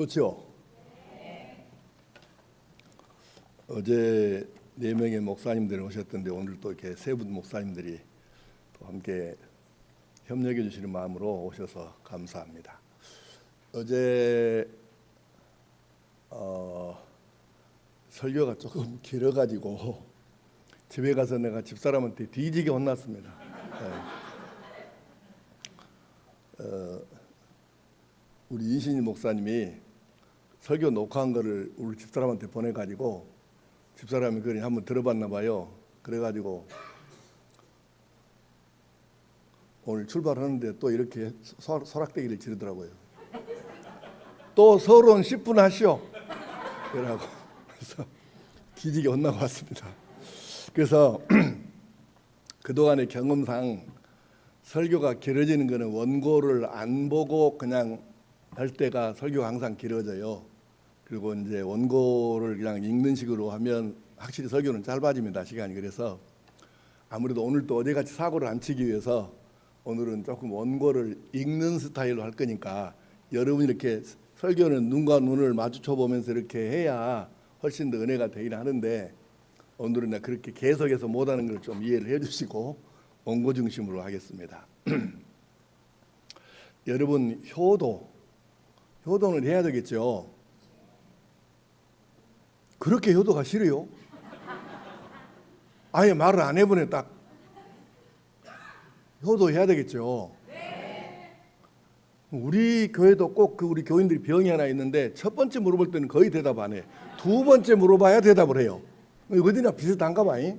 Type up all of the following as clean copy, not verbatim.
좋죠. 어제 4명의 목사님들이 오셨던데 오늘 또 이렇게 3분 목사님들이 또 함께 협력해 주시는 마음으로 오셔서 감사합니다. 어제 설교가 조금 길어가지고 집에 가서 내가 집사람한테 뒤지게 혼났습니다. 우리 이신희 목사님이 설교 녹화한 거를 우리 집사람한테 보내가지고 집사람이 그걸 한번 들어봤나 봐요. 그래가지고 오늘 출발하는데 또 이렇게 소락대기를 지르더라고요. 또 서론 10분 하시오. 그러고 그래서 기지개 혼나고 왔습니다. 그래서 그동안의 경험상 설교가 길어지는 거는 원고를 안 보고 그냥 할 때가 설교가 항상 길어져요. 그리고 이제 원고를 그냥 읽는 식으로 하면 확실히 설교는 짧아집니다. 시간이. 그래서 아무래도 오늘 또 어제같이 사고를 안 치기 위해서 오늘은 조금 원고를 읽는 스타일로 할 거니까 여러분이 이렇게 설교는 눈과 눈을 마주쳐 보면서 이렇게 해야 훨씬 더 은혜가 되긴 하는데 오늘은 그렇게 계속해서 못하는 걸 좀 이해를 해주시고 원고 중심으로 하겠습니다. 여러분 효도는 해야 되겠죠. 그렇게 효도가 싫어요? 아예 말을 안 해보네. 딱 효도해야 되겠죠. 우리 교회도 꼭 우리 교인들이 병이 하나 있는데 첫 번째 물어볼 때는 거의 대답 안 해. 두 번째 물어봐야 대답을 해요. 어디나 비슷한가 봐요.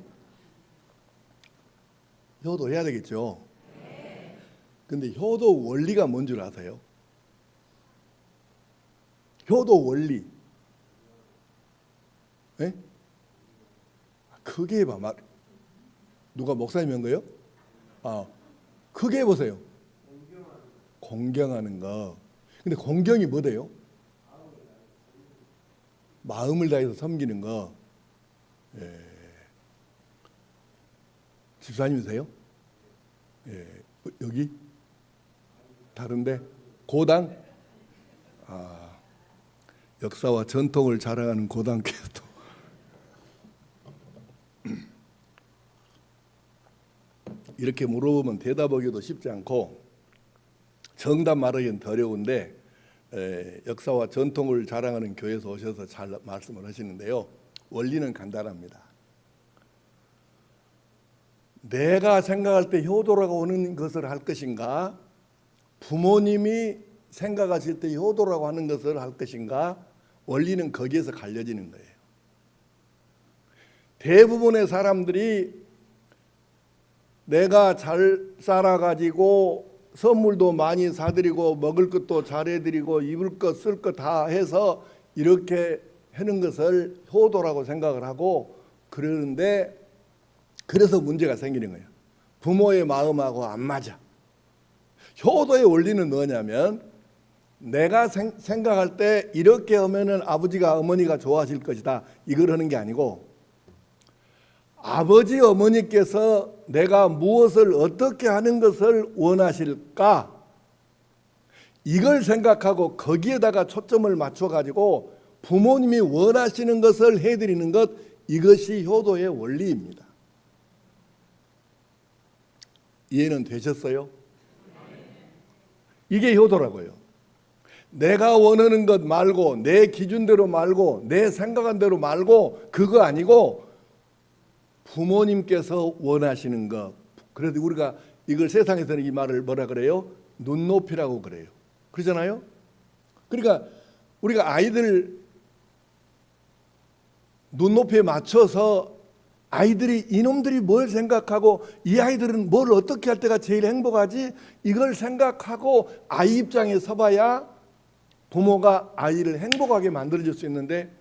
효도해야 되겠죠. 근데 효도 원리가 뭔 줄 아세요? 효도 원리. 네? 크게 해봐. 누가 목사님 한 거예요? 크게 해보세요. 공경하는 거. 근데 공경이 뭐대요? 마음을 다해서 섬기는 거. 예. 집사님이세요? 예. 여기? 다른데? 고당? 역사와 전통을 자랑하는 고당교회도. 이렇게 물어보면 대답하기도 쉽지 않고 정답 말하기는 더 어려운데 역사와 전통을 자랑하는 교회에서 오셔서 잘 말씀을 하시는데요. 원리는 간단합니다. 내가 생각할 때 효도라고 하는 것을 할 것인가, 부모님이 생각하실 때 효도라고 하는 것을 할 것인가, 원리는 거기에서 갈려지는 거예요. 대부분의 사람들이 내가 잘 살아가지고 선물도 많이 사드리고 먹을 것도 잘해드리고 입을 것 쓸 것 다 해서 이렇게 하는 것을 효도라고 생각을 하고 그러는데 그래서 문제가 생기는 거예요. 부모의 마음하고 안 맞아. 효도의 원리는 뭐냐면 내가 생각할 때 이렇게 하면은 아버지가 어머니가 좋아하실 것이다. 이걸 하는 게 아니고 아버지 어머니께서 내가 무엇을 어떻게 하는 것을 원하실까? 이걸 생각하고 거기에다가 초점을 맞춰가지고 부모님이 원하시는 것을 해드리는 것, 이것이 효도의 원리입니다. 이해는 되셨어요? 이게 효도라고요. 내가 원하는 것 말고 내 기준대로 말고 내 생각한 대로 말고 그거 아니고 부모님께서 원하시는 것. 그래도 우리가 이걸 세상에서는 이 말을 뭐라 그래요? 눈높이라고 그래요. 그러잖아요? 그러니까 우리가 아이들 눈높이에 맞춰서 아이들이 이놈들이 뭘 생각하고 이 아이들은 뭘 어떻게 할 때가 제일 행복하지? 이걸 생각하고 아이 입장에 서봐야 부모가 아이를 행복하게 만들어줄 수 있는데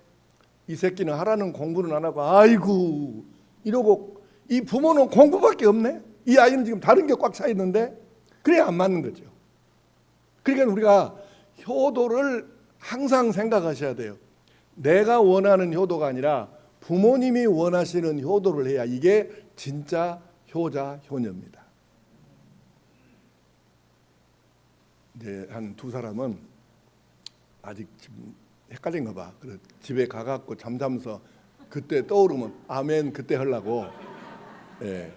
이 새끼는 하라는 공부는 안 하고 아이고 이러고 이 부모는 공부밖에 없네. 이 아이는 지금 다른 게 꽉 차 있는데 그래야 안 맞는 거죠. 그러니까 우리가 효도를 항상 생각하셔야 돼요. 내가 원하는 효도가 아니라 부모님이 원하시는 효도를 해야 이게 진짜 효자 효녀입니다. 이제 한 두 사람은 아직 지금 헷갈린가 봐. 그래서 집에 가갖고 잠자면서 그때 떠오르면 아멘 그때 하려고. 예.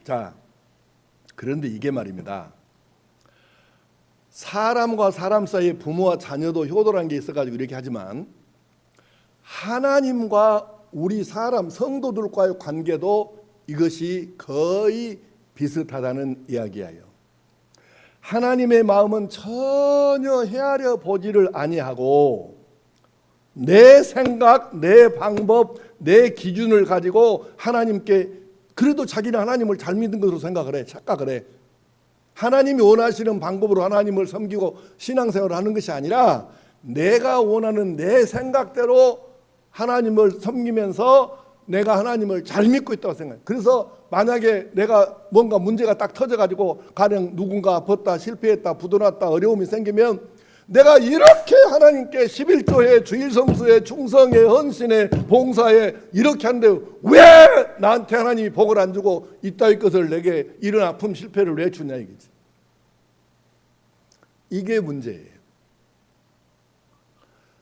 자, 그런데 이게 말입니다. 사람과 사람 사이에 부모와 자녀도 효도라는 게 있어가지고 이렇게 하지만 하나님과 우리 사람 성도들과의 관계도 이것이 거의 비슷하다는 이야기예요. 하나님의 마음은 전혀 헤아려 보지를 아니하고 내 생각, 내 방법, 내 기준을 가지고 하나님께 그래도 자기는 하나님을 잘 믿는 것으로 생각을 해, 착각을 해. 하나님이 원하시는 방법으로 하나님을 섬기고 신앙생활을 하는 것이 아니라 내가 원하는 내 생각대로 하나님을 섬기면서 내가 하나님을 잘 믿고 있다고 생각해요. 그래서 만약에 내가 뭔가 문제가 딱 터져가지고 가령 누군가 벗다 실패했다 부도났다 어려움이 생기면 내가 이렇게 하나님께 11조에 주일성수에 충성에 헌신에 봉사에 이렇게 하는데 왜 나한테 하나님이 복을 안 주고 이따위 것을 내게 이런 아픔 실패를 왜 주냐 이거지. 이게 문제예요.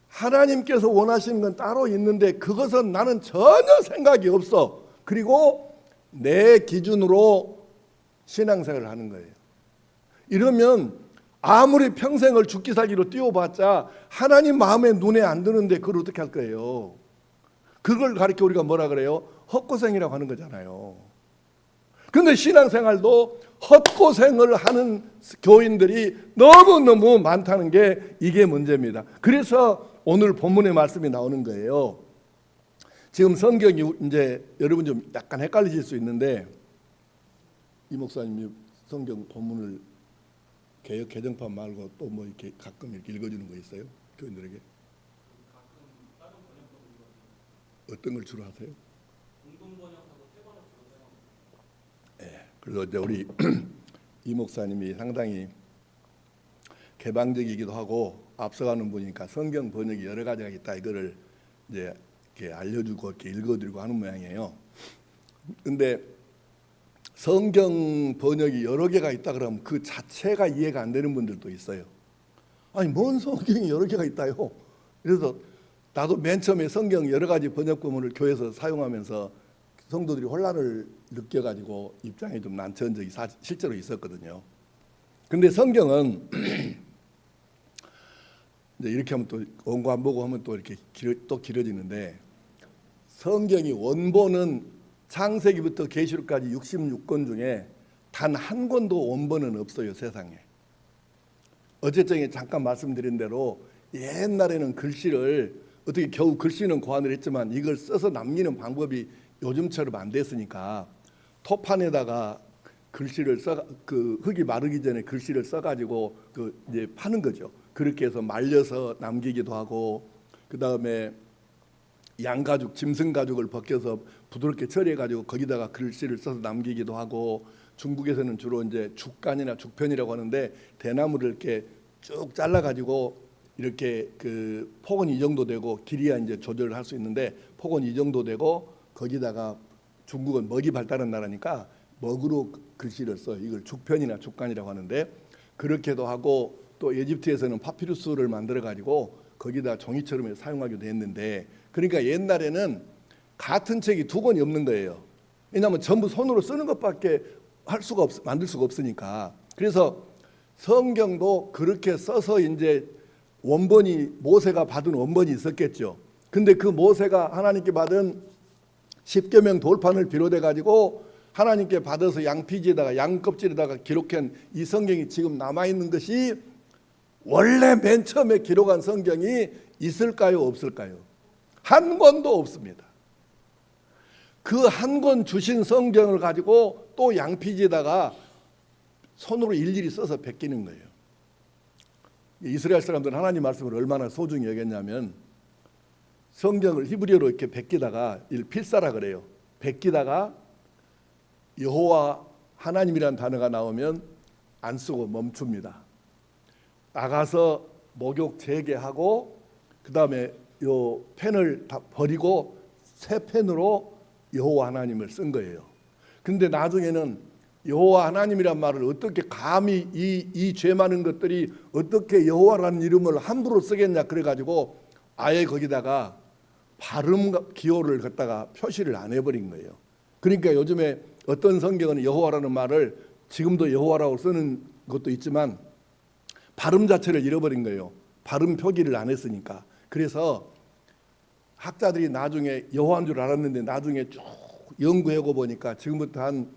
하나님께서 원하시는 건 따로 있는데 그것은 나는 전혀 생각이 없어. 그리고 내 기준으로 신앙생활을 하는 거예요. 이러면 아무리 평생을 죽기 살기로 뛰어봤자 하나님 마음에 눈에 안 드는데 그걸 어떻게 할 거예요? 그걸 가리켜 우리가 뭐라 그래요? 헛고생이라고 하는 거잖아요. 그런데 신앙생활도 헛고생을 하는 교인들이 너무너무 많다는 게 이게 문제입니다. 그래서 오늘 본문의 말씀이 나오는 거예요. 지금 성경이 이제 여러분 좀 약간 헷갈리실 수 있는데 이 목사님이 성경 본문을 개역 개정판 말고 또 뭐 이렇게 가끔 이렇게 읽어주는 거 있어요? 교인들에게? 어떤 걸 주로 하세요? 공동번역하고 세 번을 주로 사용합니다. 예. 그래서 이제 우리 이 목사님이 상당히 개방적이기도 하고 앞서가는 분이니까 성경 번역이 여러 가지가 있다 이거를 이제 이렇게 알려주고 이렇게 읽어드리고 하는 모양이에요. 근데 성경 번역이 여러 개가 있다 그러면 그 자체가 이해가 안 되는 분들도 있어요. 아니 뭔 성경이 여러 개가 있다요? 그래서 나도 맨 처음에 성경 여러 가지 번역본을 교회에서 사용하면서 성도들이 혼란을 느껴가지고 입장이 좀 난처한 적이 실제로 있었거든요. 근데 성경은 이제 이렇게 하면 또 원고 안 보고 하면 또 이렇게 또 길어지는데 성경이 원본은 창세기부터 계시록까지 66권 중에 단 한 권도 원본은 없어요, 세상에. 어제저에 잠깐 말씀드린 대로 옛날에는 글씨를 어떻게 겨우 글씨는 고안을 했지만 이걸 써서 남기는 방법이 요즘처럼 안 됐으니까 토판에다가 글씨를 그 흙이 마르기 전에 글씨를 써가지고 그 이제 파는 거죠. 그렇게 해서 말려서 남기기도 하고 그 다음에 양가죽, 짐승 가죽을 벗겨서 부드럽게 처리해가지고 거기다가 글씨를 써서 남기기도 하고 중국에서는 주로 이제 죽간이나 죽편이라고 하는데 대나무를 이렇게 쭉 잘라가지고 이렇게 그 폭은 이 정도 되고 길이야 이제 조절을 할 수 있는데 폭은 이 정도 되고 거기다가 중국은 먹이 발달한 나라니까 먹으로 글씨를 써. 이걸 죽편이나 죽간이라고 하는데 그렇게도 하고 또 이집트에서는 파피루스를 만들어 가지고 거기다 종이처럼 사용하기도 했는데 그러니까 옛날에는 같은 책이 두 권이 없는 거예요. 왜냐하면 전부 손으로 쓰는 것밖에 만들 수가 없으니까. 그래서 성경도 그렇게 써서 이제 원본이 모세가 받은 원본이 있었겠죠. 근데 그 모세가 하나님께 받은 십계명 돌판을 비롯해 가지고 하나님께 받아서 양피지에다가 양껍질에다가 기록한 이 성경이 지금 남아 있는 것이 원래 맨 처음에 기록한 성경이 있을까요, 없을까요? 한 권도 없습니다. 그 한 권 주신 성경을 가지고 또 양피지에다가 손으로 일일이 써서 베끼는 거예요. 이스라엘 사람들은 하나님 말씀을 얼마나 소중히 여겼냐면 성경을 히브리어로 이렇게 베끼다가 필사라 그래요. 베끼다가 여호와 하나님이라는 단어가 나오면 안 쓰고 멈춥니다. 나가서 목욕 재개하고 그 다음에 요 펜을 다 버리고 새 펜으로 여호와 하나님을 쓴 거예요. 근데 나중에는 여호와 하나님이란 말을 어떻게 감히 이 죄 많은 것들이 어떻게 여호와라는 이름을 함부로 쓰겠냐 그래가지고 아예 거기다가 발음 기호를 갖다가 표시를 안 해버린 거예요. 그러니까 요즘에 어떤 성경은 여호와라는 말을 지금도 여호와라고 쓰는 것도 있지만 발음 자체를 잃어버린 거예요. 발음 표기를 안 했으니까. 그래서 학자들이 나중에 여호와인 줄 알았는데 나중에 쭉 연구해 보니까 지금부터 한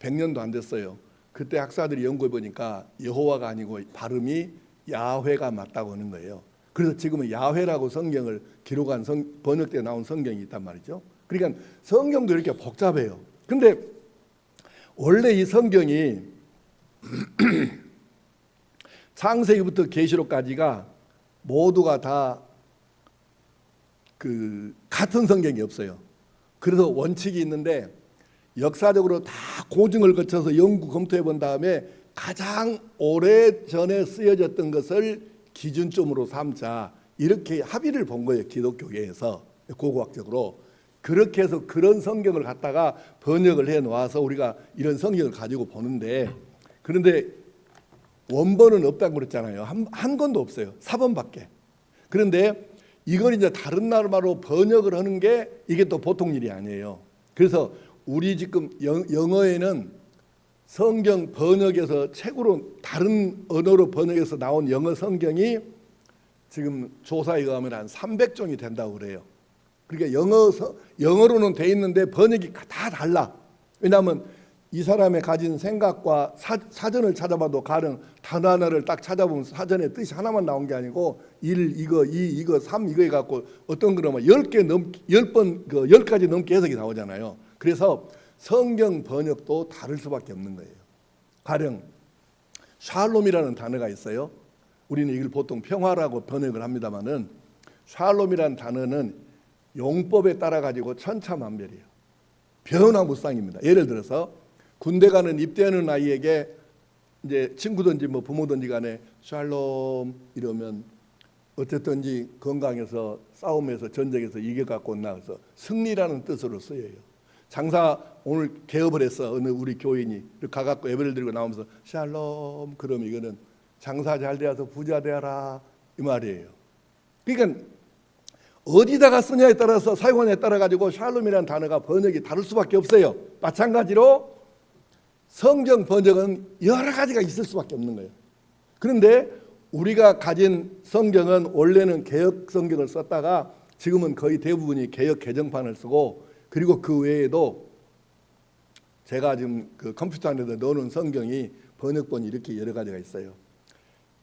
100년도 안 됐어요. 그때 학사들이 연구해 보니까 여호와가 아니고 발음이 야훼가 맞다고 하는 거예요. 그래서 지금은 야훼라고 성경을 기록한 번역되어 나온 성경이 있단 말이죠. 그러니까 성경도 이렇게 복잡해요. 근데 원래 이 성경이 창세기부터 계시록까지가 모두가 다 같은 성경이 없어요. 그래서 원칙이 있는데 역사적으로 다 고증을 거쳐서 연구 검토해 본 다음에 가장 오래 전에 쓰여졌던 것을 기준점으로 삼자 이렇게 합의를 본 거예요. 기독교계에서 고고학적으로 그렇게 해서 그런 성경을 갖다가 번역을 해 놓아서 우리가 이런 성경을 가지고 보는데 그런데 원본은 없다고 그랬잖아요. 한 권도 없어요. 4번밖에. 그런데 이걸 이제 다른 나라로 번역을 하는 게 이게 또 보통 일이 아니에요. 그래서 우리 지금 영어에는 성경 번역에서 책으로 다른 언어로 번역해서 나온 영어 성경이 지금 조사에 의하면 한 300종이 된다고 그래요. 그러니까 영어로는 돼 있는데 번역이 다 달라. 왜냐하면 이 사람의 가진 생각과 사전을 찾아봐도 가령 단어 하나를 딱 찾아보면 사전에 뜻이 하나만 나온 게 아니고 1, 이거, 2, 이거, 3 이거 해갖고 어떤 그러면 10가지 넘게 해석이 나오잖아요. 그래서 성경 번역도 다를 수밖에 없는 거예요. 가령 샬롬이라는 단어가 있어요. 우리는 이걸 보통 평화라고 번역을 합니다만은 샬롬이라는 단어는 용법에 따라 가지고 천차만별이에요. 변화무쌍입니다. 예를 들어서 군대 가는 입대하는 아이에게 이제 친구든지 뭐 부모든지 간에 샬롬 이러면 어쨌든지 건강해서 싸움에서 전쟁에서 이겨갖고 나와서 승리라는 뜻으로 쓰여요. 장사 오늘 개업을 했어 어느 우리 교인이 가갖고 예배를 드리고 나오면서 샬롬 그럼 이거는 장사 잘 되어서 부자 되어라 이 말이에요. 그러니까 어디다가 쓰냐에 따라서 사용하냐에 따라 가지고 샬롬이라는 단어가 번역이 다를 수밖에 없어요. 마찬가지로 성경 번역은 여러 가지가 있을 수밖에 없는 거예요. 그런데 우리가 가진 성경은 원래는 개역 성경을 썼다가 지금은 거의 대부분이 개역 개정판을 쓰고 그리고 그 외에도 제가 지금 그 컴퓨터 안에다 넣어놓은 성경이 번역본이 이렇게 여러 가지가 있어요.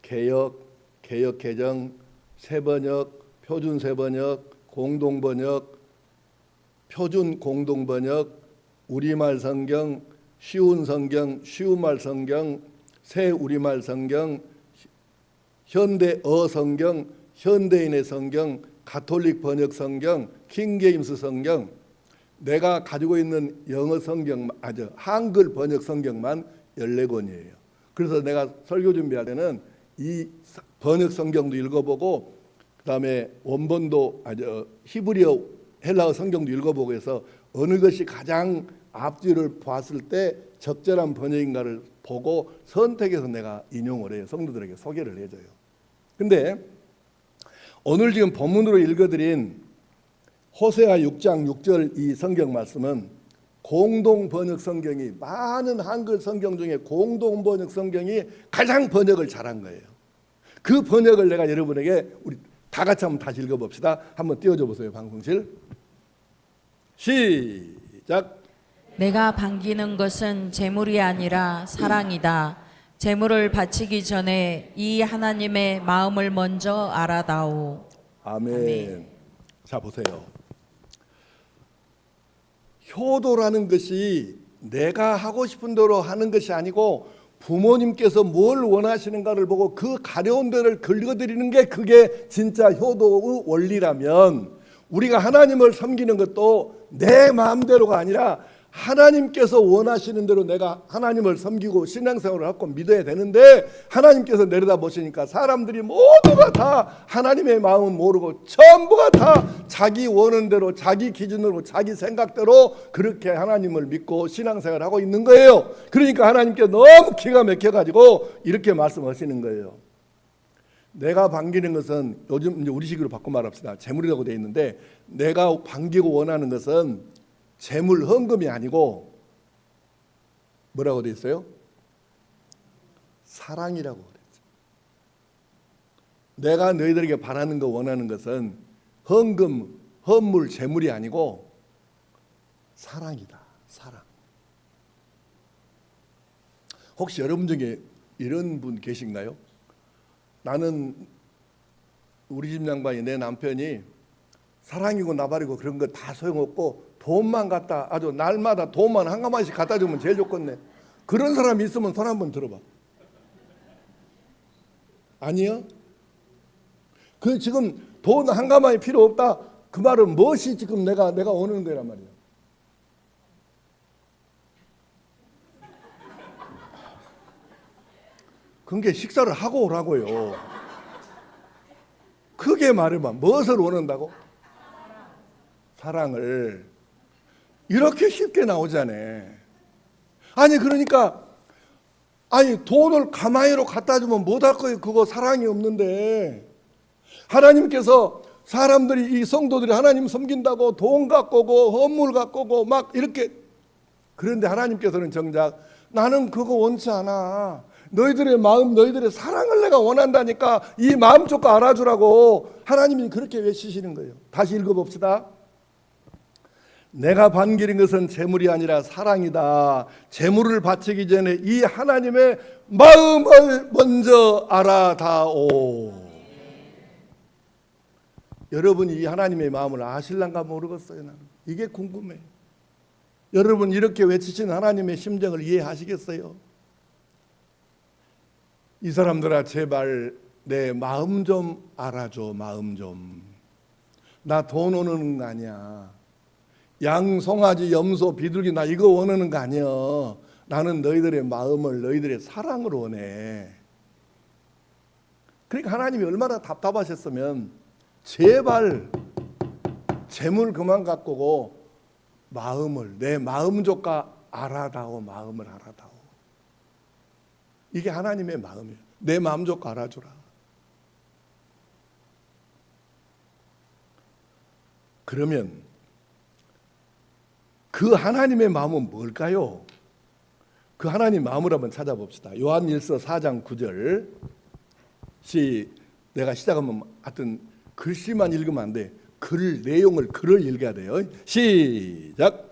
개역, 개역 개정, 새번역, 표준 새번역, 공동번역, 표준 공동번역, 우리말 성경, 쉬운 성경, 쉬운말 성경, 새 우리말 성경, 현대어 성경, 현대인의 성경, 가톨릭 번역 성경, 킹제임스 성경, 내가 가지고 있는 영어 성경, 한글 번역 성경만 14권이에요. 그래서 내가 설교 준비할 때는 이 번역 성경도 읽어보고 그다음에 원본도 히브리어 헬라어 성경도 읽어보고 해서 어느 것이 가장 앞뒤를 봤을 때 적절한 번역인가를 보고 선택해서 내가 인용을 해요. 성도들에게 소개를 해줘요. 근데 오늘 지금 본문으로 읽어드린 호세아 6장 6절 이 성경 말씀은 공동 번역 성경이 많은 한글 성경 중에 공동 번역 성경이 가장 번역을 잘한 거예요. 그 번역을 내가 여러분에게 우리 다 같이 한번 다시 읽어봅시다. 한번 띄워줘 보세요. 방송실 시작. 내가 반기는 것은 재물이 아니라 사랑이다. 재물을 바치기 전에 이 하나님의 마음을 먼저 알아다오. 아멘. 아멘. 자 보세요. 효도라는 것이 내가 하고 싶은 대로 하는 것이 아니고 부모님께서 뭘 원하시는가를 보고 그 가려운 데를 긁어드리는 게 그게 진짜 효도의 원리라면 우리가 하나님을 섬기는 것도 내 마음대로가 아니라 하나님께서 원하시는 대로 내가 하나님을 섬기고 신앙생활을 하고 믿어야 되는데 하나님께서 내려다보시니까 사람들이 모두가 다 하나님의 마음은 모르고 전부가 다 자기 원하는 대로 자기 기준으로 자기 생각대로 그렇게 하나님을 믿고 신앙생활을 하고 있는 거예요. 그러니까 하나님께 너무 기가 막혀가지고 이렇게 말씀하시는 거예요. 내가 반기는 것은, 요즘 이제 우리식으로 바꿔 말합시다, 재물이라고 되어 있는데, 내가 반기고 원하는 것은 재물 헌금이 아니고 뭐라고 되어 있어요? 사랑이라고 그랬죠. 내가 너희들에게 바라는 거 원하는 것은 헌금, 헌물, 재물이 아니고 사랑이다. 사랑. 혹시 여러분 중에 이런 분 계신가요? 나는, 우리 집 양반이, 내 남편이 사랑이고 나발이고 그런 거 다 소용없고 돈만 갖다, 아주 날마다 돈만 한 가마씩 갖다 주면 제일 좋겠네. 그런 사람이 있으면 손 한번 들어봐. 아니요? 그 지금 돈 한 가마이 필요 없다, 그 말은 무엇이 지금 내가 원하는 거란 말이야. 그게 식사를 하고 오라고요. 크게 말해봐. 무엇을 원한다고? 사랑을. 이렇게 쉽게 나오잖아. 아니 그러니까, 아니 돈을 가마이로 갖다 주면 못할 거예요. 그거 사랑이 없는데. 하나님께서 사람들이, 이 성도들이 하나님 섬긴다고 돈 갖고 오고 헌물 갖고 오고 막 이렇게, 그런데 하나님께서는 정작 나는 그거 원치 않아, 너희들의 마음, 너희들의 사랑을 내가 원한다니까 이 마음 조금 알아주라고 하나님이 그렇게 외치시는 거예요. 다시 읽어봅시다. 내가 반기는 것은 재물이 아니라 사랑이다. 재물을 바치기 전에 이 하나님의 마음을 먼저 알아다오. 여러분이 이 하나님의 마음을 아실란가 모르겠어요. 나는 이게 궁금해. 여러분 이렇게 외치신 하나님의 심정을 이해하시겠어요? 이 사람들아, 제발 내 마음 좀 알아줘. 마음 좀. 나 돈 원하는 거 아니야. 양, 송아지, 염소, 비둘기 나 이거 원하는 거 아니야. 나는 너희들의 마음을, 너희들의 사랑을 원해. 그러니까 하나님이 얼마나 답답하셨으면 제발 재물 그만 갖고 오고 마음을, 내 마음 조까 알아다오. 마음을 알아다오. 이게 하나님의 마음이에요. 내 마음 조까 알아주라. 그러면 그 하나님의 마음은 뭘까요? 그 하나님 마음을 한번 찾아봅시다. 요한일서 4장 9절. 내가 시작하면 하여튼 글씨만 읽으면 안 돼. 글을 읽어야 돼요. 시작.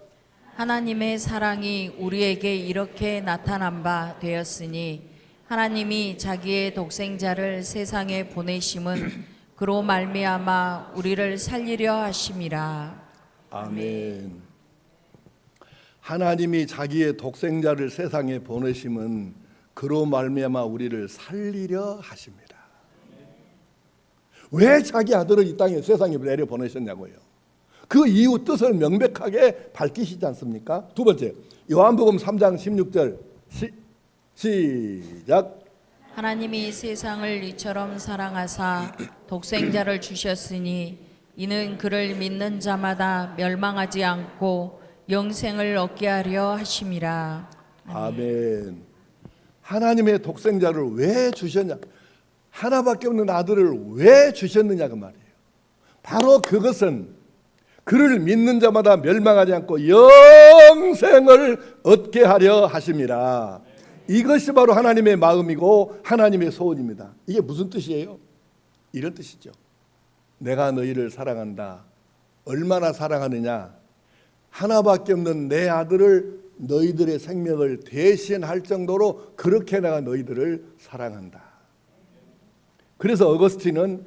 하나님의 사랑이 우리에게 이렇게 나타난 바 되었으니 하나님이 자기의 독생자를 세상에 보내심은 그로 말미암아 우리를 살리려 하심이라. 아멘. 하나님이 자기의 독생자를 세상에 보내심은 그로 말미암아 우리를 살리려 하십니다. 왜 자기 아들을 이 땅에, 세상에 내려 보내셨냐고요. 그 이유 뜻을 명백하게 밝히시지 않습니까? 두 번째, 요한복음 3장 16절 시작. 하나님이 세상을 이처럼 사랑하사 독생자를 주셨으니 이는 그를 믿는 자마다 멸망하지 않고 영생을 얻게 하려 하심이라. 아멘. 하나님의 독생자를 왜 주셨냐? 하나밖에 없는 아들을 왜 주셨느냐 그 말이에요. 바로 그것은 그를 믿는 자마다 멸망하지 않고 영생을 얻게 하려 하심이라. 이것이 바로 하나님의 마음이고 하나님의 소원입니다. 이게 무슨 뜻이에요? 이런 뜻이죠. 내가 너희를 사랑한다. 얼마나 사랑하느냐? 하나밖에 없는 내 아들을, 너희들의 생명을 대신할 정도로 그렇게 내가 너희들을 사랑한다. 그래서 어거스틴은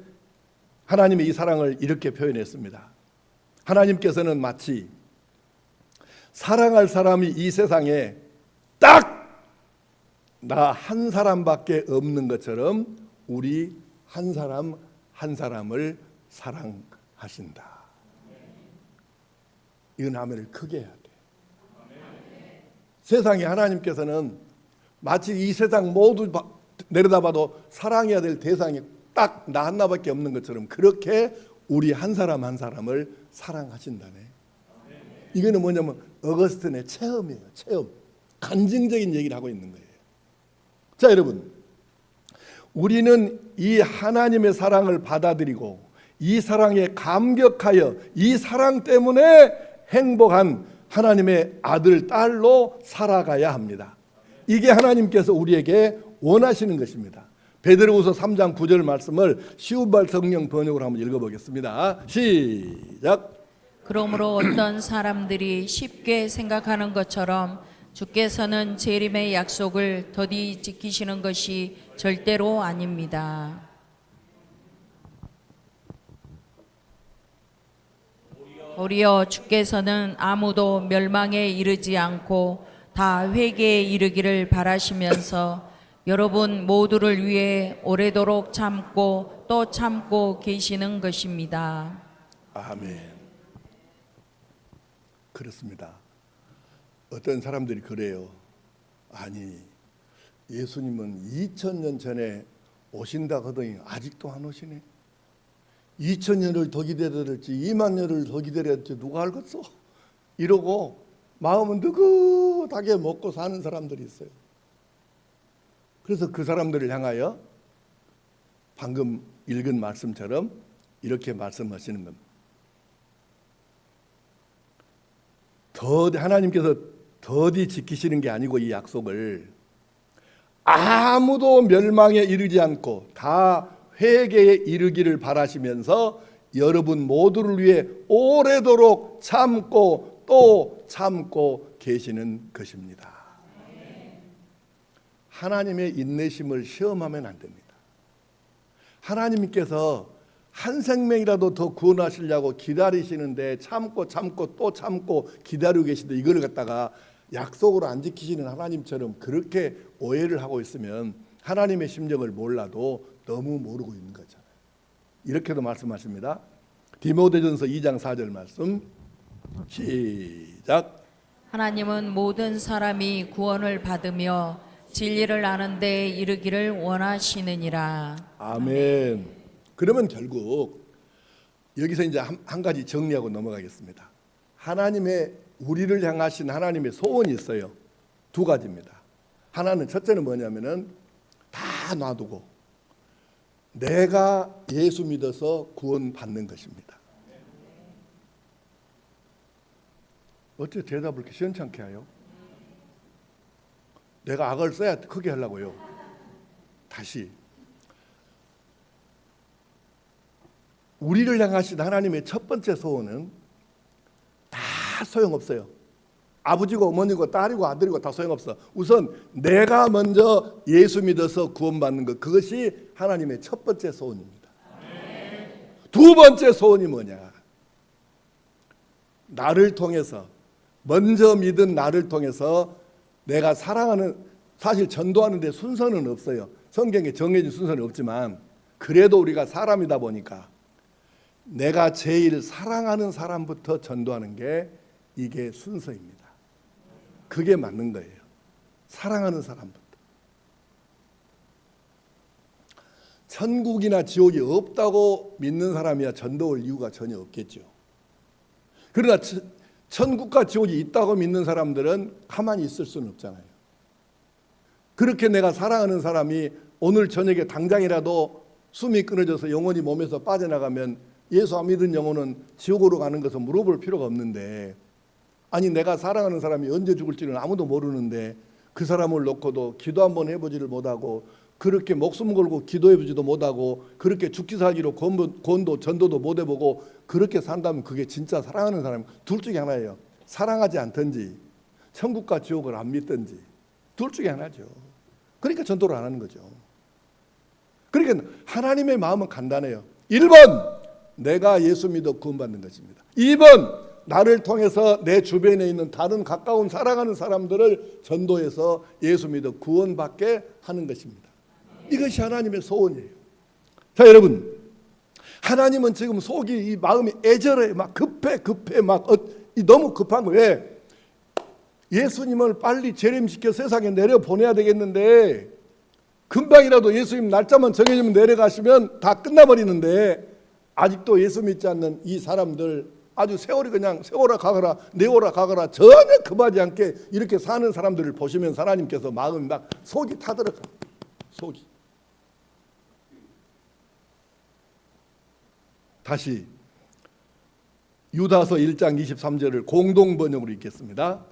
하나님의 이 사랑을 이렇게 표현했습니다. 하나님께서는 마치 사랑할 사람이 이 세상에 딱 나 한 사람밖에 없는 것처럼 우리 한 사람 한 사람을 사랑하신다. 이건 아멘을 크게 해야 돼. 세상에 하나님께서는 마치 이 세상 모두 내려다봐도 사랑해야 될 대상이 딱 나 하나밖에 없는 것처럼 그렇게 우리 한 사람 한 사람을 사랑하신다네. 이거는 뭐냐면 어거스틴의 체험이에요. 체험. 간증적인 얘기를 하고 있는 거예요. 자, 여러분, 우리는 이 하나님의 사랑을 받아들이고 이 사랑에 감격하여 이 사랑 때문에 행복한 하나님의 아들, 딸로 살아가야 합니다. 이게 하나님께서 우리에게 원하시는 것입니다. 베드로후서 3장 9절 말씀을 쉬운 성령 번역으로 한번 읽어보겠습니다. 시작. 그러므로 어떤 사람들이 쉽게 생각하는 것처럼 주께서는 재림의 약속을 더디 지키시는 것이 절대로 아닙니다. 도리어 주께서는 아무도 멸망에 이르지 않고 다 회개에 이르기를 바라시면서 여러분 모두를 위해 오래도록 참고 또 참고 계시는 것입니다. 아멘. 그렇습니다. 어떤 사람들이 그래요. 아니, 예수님은 2000년 전에 오신다 하더니 아직도 안 오시네. 2000년을 더 기다려야 될지 2만 년을 더 기다려야 될지 누가 알겠어? 이러고 마음은 느긋하게 먹고 사는 사람들이 있어요. 그래서 그 사람들을 향하여 방금 읽은 말씀처럼 이렇게 말씀하시는 겁니다. 하나님께서 더디 지키시는 게 아니고 이 약속을 아무도 멸망에 이르지 않고 다 회개에 이르기를 바라시면서 여러분 모두를 위해 오래도록 참고 또 참고 계시는 것입니다. 하나님의 인내심을 시험하면 안 됩니다. 하나님께서 한 생명이라도 더 구원하시려고 기다리시는데 참고 또 참고 기다리고 계신데 이걸 갖다가 약속으로 안 지키시는 하나님처럼 그렇게 오해를 하고 있으면 하나님의 심정을 몰라도 너무 모르고 있는 거잖아요. 이렇게도 말씀하십니다. 디모데전서 2장 4절 말씀 시작. 하나님은 모든 사람이 구원을 받으며 진리를 아는 데 이르기를 원하시느니라. 아멘. 그러면 결국 여기서 이제 한 가지 정리하고 넘어가겠습니다. 하나님의 우리를 향하신 하나님의 소원이 있어요. 두 가지입니다. 하나는 첫째는 뭐냐면은 다 놔두고 내가 예수 믿어서 구원받는 것입니다. 어째 대답을 그렇게 시원찮게 해요? 내가 악을 써야 크게 하려고요. 다시 우리를 향하신 하나님의 첫 번째 소원은 다 소용없어요. 아버지고 어머니고 딸이고 아들이고 다 소용없어. 우선 내가 먼저 예수 믿어서 구원받는 것, 그것이 하나님의 첫 번째 소원입니다. 두 번째 소원이 뭐냐? 나를 통해서 먼저 믿은 나를 통해서 내가 사랑하는, 사실 전도하는 데 순서는 없어요. 성경에 정해진 순서는 없지만 그래도 우리가 사람이다 보니까 내가 제일 사랑하는 사람부터 전도하는 게 이게 순서입니다. 그게 맞는 거예요. 사랑하는 사람부터. 천국이나 지옥이 없다고 믿는 사람이야 전도 올 이유가 전혀 없겠죠. 그러나 천국과 지옥이 있다고 믿는 사람들은 가만히 있을 수는 없잖아요. 그렇게 내가 사랑하는 사람이 오늘 저녁에 당장이라도 숨이 끊어져서 영혼이 몸에서 빠져나가면 예수 안 믿은 영혼은 지옥으로 가는 것을 물어볼 필요가 없는데, 아니 내가 사랑하는 사람이 언제 죽을지는 아무도 모르는데 그 사람을 놓고도 기도 한번 해보지를 못하고 그렇게 목숨 걸고 기도해보지도 못하고 그렇게 죽기 살기로 권도 전도도 못 해보고 그렇게 산다면 그게 진짜 사랑하는 사람. 둘 중에 하나예요. 사랑하지 않든지 천국과 지옥을 안 믿든지 둘 중에 하나죠. 그러니까 전도를 안 하는 거죠. 그러니까 하나님의 마음은 간단해요. 1번 내가 예수 믿어 구원받는 것입니다. 2번 나를 통해서 내 주변에 있는 다른 가까운 사랑하는 사람들을 전도해서 예수 믿어 구원받게 하는 것입니다. 이것이 하나님의 소원이에요. 자, 여러분, 하나님은 지금 속이 이 마음이 애절해, 막 급해 막 너무 급한 거예요. 왜? 예수님을 빨리 재림시켜 세상에 내려보내야 되겠는데 금방이라도 예수님 날짜만 정해지면 내려가시면 다 끝나버리는데 아직도 예수 믿지 않는 이 사람들 아주 세월이 그냥 세월아 가거라 내월아 가거라 전혀 급하지 않게 이렇게 사는 사람들을 보시면 하나님께서 마음이 막 속이 타들어가. 속이. 다시 유다서 1장 23절을 공동 번역으로 읽겠습니다.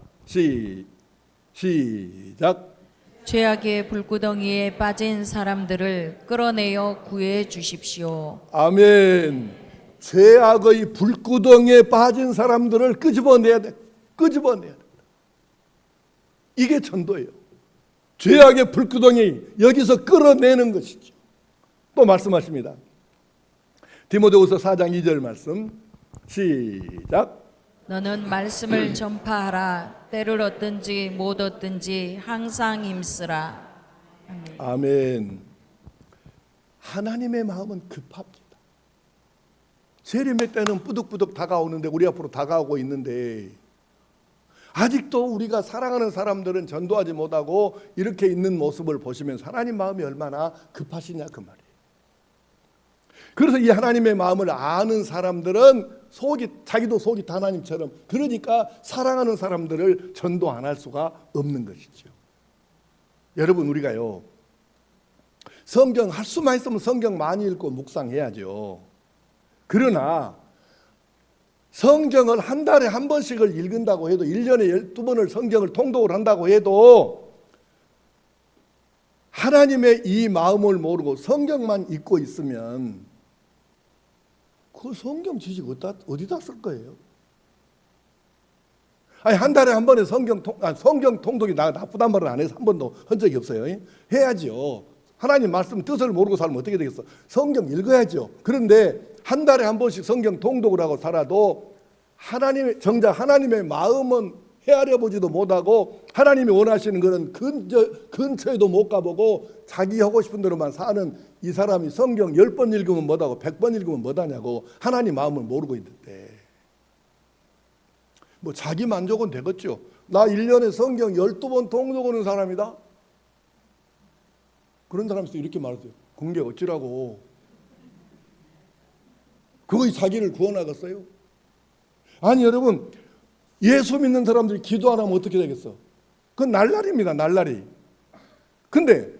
시작. 죄악의 불구덩이에 빠진 사람들을 끌어내어 구해 주십시오. 아멘. 죄악의 불구덩이에 빠진 사람들을 끄집어내야 돼. 끄집어내야 돼. 이게 전도예요. 죄악의 불구덩이 여기서 끌어내는 것이죠. 또 말씀하십니다. 디모데후서 4장 2절 말씀 시작. 너는 말씀을 전파하라. 때를 얻든지 못 얻든지 항상 힘쓰라. 아멘. 하나님의 마음은 급합니다. 재림의 때는 뿌득뿌득 다가오는데 우리 앞으로 다가오고 있는데 아직도 우리가 사랑하는 사람들은 전도하지 못하고 이렇게 있는 모습을 보시면 하나님 마음이 얼마나 급하시냐 그 말이에요. 그래서 이 하나님의 마음을 아는 사람들은 자기도 속이 다 하나님처럼 그러니까 사랑하는 사람들을 전도 안 할 수가 없는 것이죠. 여러분 우리가요 성경 할 수만 있으면 성경 많이 읽고 묵상해야죠. 그러나 성경을 한 달에 한 번씩을 읽는다고 해도 1년에 12번을 성경을 통독을 한다고 해도 하나님의 이 마음을 모르고 성경만 읽고 있으면 그 성경 지식 어디다 쓸 거예요? 아니 한 달에 한 번에 성경 통독이 나쁘단 말은 안 해서 한 번도 한 적이 없어요. 해야죠. 하나님 말씀 뜻을 모르고 살면 어떻게 되겠어? 성경 읽어야죠. 그런데 한 달에 한 번씩 성경 통독을 하고 살아도 정작 하나님의 마음은 헤아려 보지도 못하고 하나님이 원하시는 것은 근처에도 못 가보고 자기 하고 싶은 대로만 사는 이 사람이 성경 10번 읽으면 뭐하고 100번 읽으면 뭐하냐고 하나님 마음을 모르고 있는데 뭐 자기 만족은 되겠죠. 나 1년에 성경 12번 통독하는 사람이다. 그런 사람이 이렇게 말하세요. 그게 어찌라고. 그거 자기를 구원하겠어요? 아니 여러분 예수 믿는 사람들이 기도 안 하면 어떻게 되겠어? 그건 날라리입니다. 날라리. 근데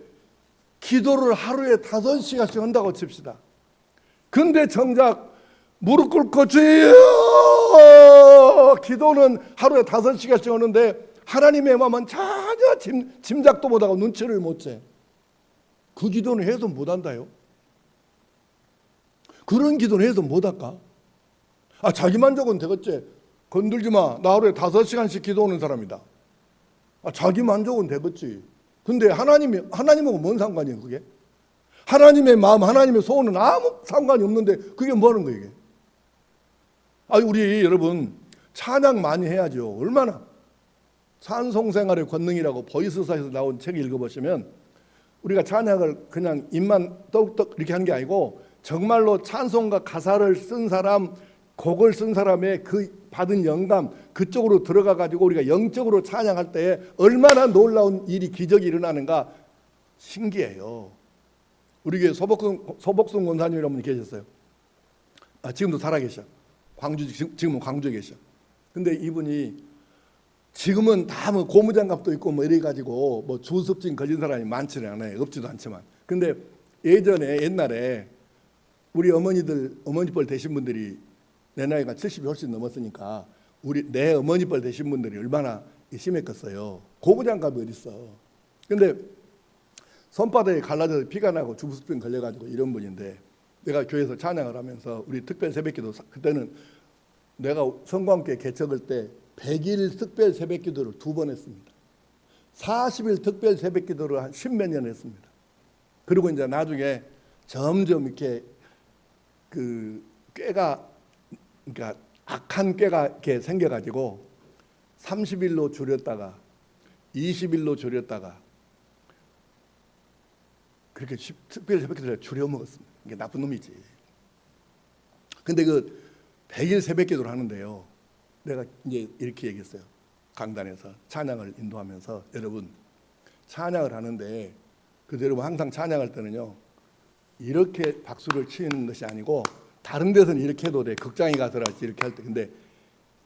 기도를 하루에 5시간씩 한다고 칩시다. 근데 정작 무릎 꿇고 주여 기도는 하루에 5시간씩 하는데 하나님의 마음은 전혀 짐작도 못하고 눈치를 못 채. 그 기도는 해도 못한다요. 그런 기도는 해도 못할까? 자기 만족은 되겠지. 건들지 마. 나 하루에 5시간씩 기도하는 사람이다. 자기 만족은 되겠지. 근데 하나님하고 뭔 상관이에요 그게? 하나님의 마음, 하나님의 소원은 아무 상관이 없는데 그게 뭐 하는 거예요 이게? 우리 여러분 찬양 많이 해야죠. 얼마나 찬송생활의 권능이라고 보이스사에서 나온 책 읽어보시면 우리가 찬양을 그냥 입만 떡떡 이렇게 한 게 아니고 정말로 찬송가 가사를 쓴 사람, 곡을 쓴 사람의 그 받은 영감 그쪽으로 들어가 가지고 우리가 영적으로 찬양할 때 얼마나 놀라운 일이 기적이 일어나는가 신기해요. 우리 교회 소복순 권사님이라는 분이 계셨어요. 지금도 살아계셔. 지금은 광주에 계셔. 근데 이분이 지금은 다 뭐 고무장갑도 있고 뭐 이래 가지고 뭐 주습진 걸린 사람이 많지는 않아요. 없지도 않지만. 근데 옛날에 우리 어머니뻘 되신 분들이 내 나이가 70이 훨씬 넘었으니까 내 어머니뻘 되신 분들이 얼마나 심했겠어요. 고무장갑이 어딨어. 근데 손바닥에 갈라져서 피가 나고 주부습진 걸려가지고 이런 분인데 내가 교회에서 찬양을 하면서 우리 특별 새벽기도 그때는 내가 성광교회 개척할 때 100일 특별 새벽기도를 2번 했습니다. 40일 특별 새벽기도를 한 10몇 년 했습니다. 그리고 이제 나중에 점점 이렇게 그 꾀가 그러니까 악한 꾀가 이렇게 생겨가지고 30일로 줄였다가 20일로 줄였다가 그렇게 특별 새벽기도를 줄여 먹었습니다. 이게 나쁜 놈이지. 근데 그 100일 새벽기도를 하는데요. 내가 이제 이렇게 얘기했어요. 강단에서 찬양을 인도하면서 여러분 찬양을 하는데 그래서 여러분 항상 찬양할 때는요 이렇게 박수를 치는 것이 아니고 다른 데서는 이렇게 해도 돼. 극장에 가서라든지 이렇게 할 때. 근데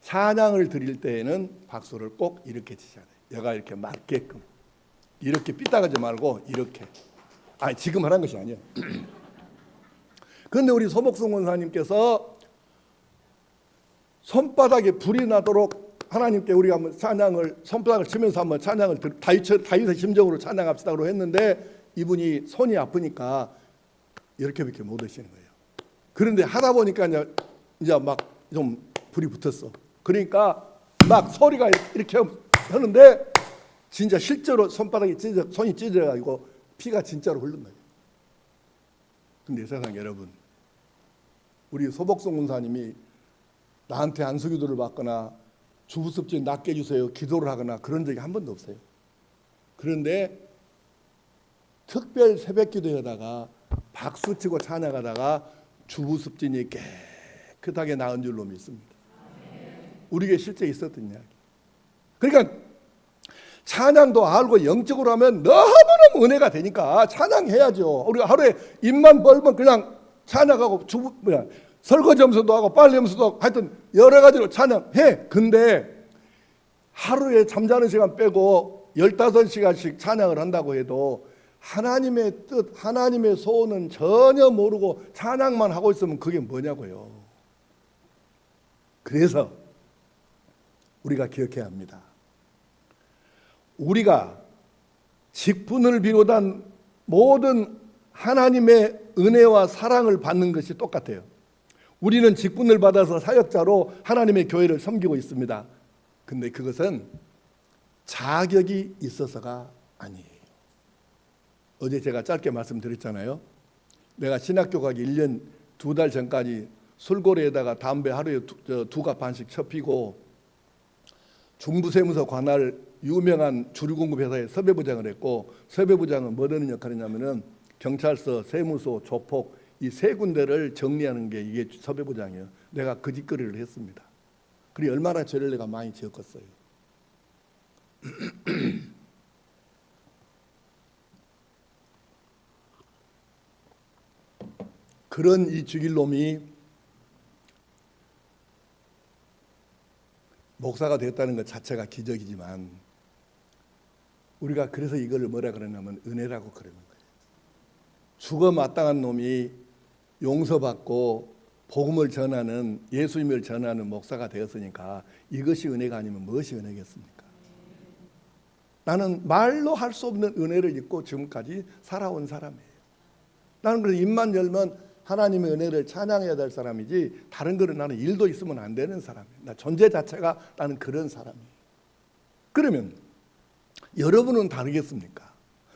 찬양을 드릴 때에는 박수를 꼭 이렇게 치셔야 돼요. 얘가 이렇게 맞게끔. 이렇게 삐딱하지 말고 이렇게. 아니 지금 하는 것이 아니에요. 그런데 우리 소복성 권사님께서 손바닥에 불이 나도록 하나님께 우리가 한번 찬양을 손바닥을 치면서 한번 찬양을 다윗의 심정으로 찬양합시다고 했는데 이분이 손이 아프니까 이렇게밖에 못 하시는 거예요. 그런데 하다 보니까 이제 막 좀 불이 붙었어. 그러니까 막 소리가 이렇게 하는데 진짜 실제로 손바닥이 손이 찢어가지고 피가 진짜로 흐른 거예요. 근데 세상 여러분, 우리 소복성 군사님이 나한테 안수기도를 받거나 주부습진 낫게 해주세요 기도를 하거나 그런 적이 한 번도 없어요. 그런데 특별 새벽기도에다가 박수치고 찬양하다가 주부습진이 깨끗하게 나은 줄로 믿습니다. 우리에게 실제 있었던 이야기. 그러니까 찬양도 알고 영적으로 하면 너무너무 은혜가 되니까 찬양해야죠. 우리가 하루에 입만 벌면 그냥 찬양하고 설거지하면서도 하고 빨래하면서도 하고 하여튼 여러 가지로 찬양해. 근데 하루에 잠자는 시간 빼고 15시간씩 찬양을 한다고 해도 하나님의 뜻, 하나님의 소원은 전혀 모르고 찬양만 하고 있으면 그게 뭐냐고요. 그래서 우리가 기억해야 합니다. 우리가 직분을 비롯한 모든 하나님의 은혜와 사랑을 받는 것이 똑같아요. 우리는 직분을 받아서 사역자로 하나님의 교회를 섬기고 있습니다. 근데 그것은 자격이 있어서가 아니에요. 어제 제가 짧게 말씀드렸잖아요. 내가 신학교 가기 1년 2달 전까지 술고래에다가 담배 하루에 2갑 반씩 쳐피고 중부세무서 관할 유명한 주류공급 회사에 섭외부장을 했고, 섭외부장은 뭐 하는 역할을 했냐면은 경찰서, 세무소, 조폭 이 세 군데를 정리하는 게 이게 섭외부장이에요. 내가 그 짓거리를 했습니다. 그리고 얼마나 죄를 내가 많이 지었겠어요. 그런 이 죽일 놈이 목사가 됐다는 것 자체가 기적이지만 우리가 그래서 이걸 뭐라 그러냐면 은혜라고 그러는 거예요. 죽어 마땅한 놈이 용서받고 복음을 전하는 예수님을 전하는 목사가 되었으니까 이것이 은혜가 아니면 무엇이 은혜겠습니까? 나는 말로 할 수 없는 은혜를 입고 지금까지 살아온 사람이에요. 나는 그래서 입만 열면 하나님의 은혜를 찬양해야 될 사람이지 다른 거는 나는 일도 있으면 안 되는 사람이에요. 나 존재 자체가 나는 그런 사람이에요. 그러면 여러분은 다르겠습니까?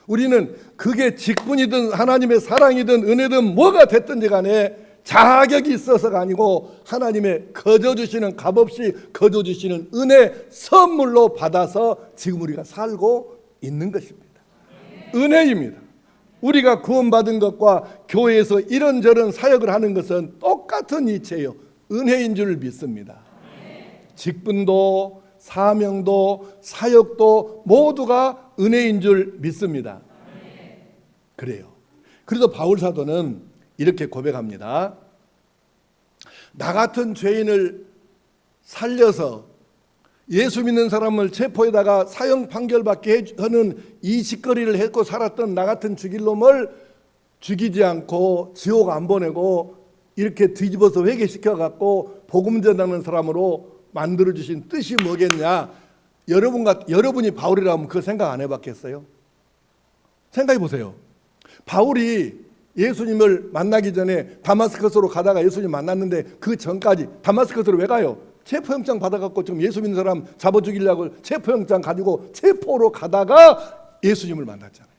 우리는 그게 직분이든 하나님의 사랑이든 은혜든 뭐가 됐든지 간에 자격이 있어서가 아니고 하나님의 거저주시는 값없이 거저주시는 은혜 선물로 받아서 지금 우리가 살고 있는 것입니다. 은혜입니다. 우리가 구원받은 것과 교회에서 이런저런 사역을 하는 것은 똑같은 이치예요. 은혜인 줄 믿습니다. 직분도 사명도 사역도 모두가 은혜인 줄 믿습니다. 그래요. 그래서 바울 사도는 이렇게 고백합니다. 나 같은 죄인을 살려서 예수 믿는 사람을 체포에다가 사형 판결받게 하는 이 짓거리를 했고 살았던 나 같은 죽일 놈을 죽이지 않고 지옥 안 보내고 이렇게 뒤집어서 회개시켜갖고 복음 전하는 사람으로 만들어주신 뜻이 뭐겠냐. 여러분이 바울이라면 그 생각 안 해봤겠어요? 생각해 보세요. 바울이 예수님을 만나기 전에 다마스커스로 가다가 예수님 만났는데 그 전까지 다마스커스로 왜 가요? 체포영장 받아갖고 지금 예수 믿는 사람 잡아 죽이려고 체포영장 가지고 체포로 가다가 예수님을 만났잖아요.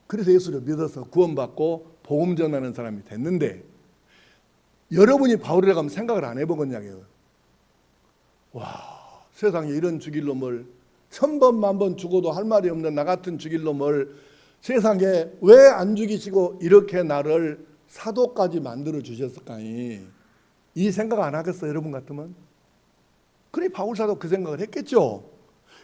그래서 예수를 믿어서 구원받고 복음 전하는 사람이 됐는데 여러분이 바울이라고 하면 생각을 안 해보겠냐고요. 와, 세상에 이런 죽일 놈을 1000번 만번 죽어도 할 말이 없는 나 같은 죽일 놈을 세상에 왜 안 죽이시고 이렇게 나를 사도까지 만들어 주셨을까니 이 생각 안 하겠어요? 여러분 같으면? 그래 바울사도 그 생각을 했겠죠.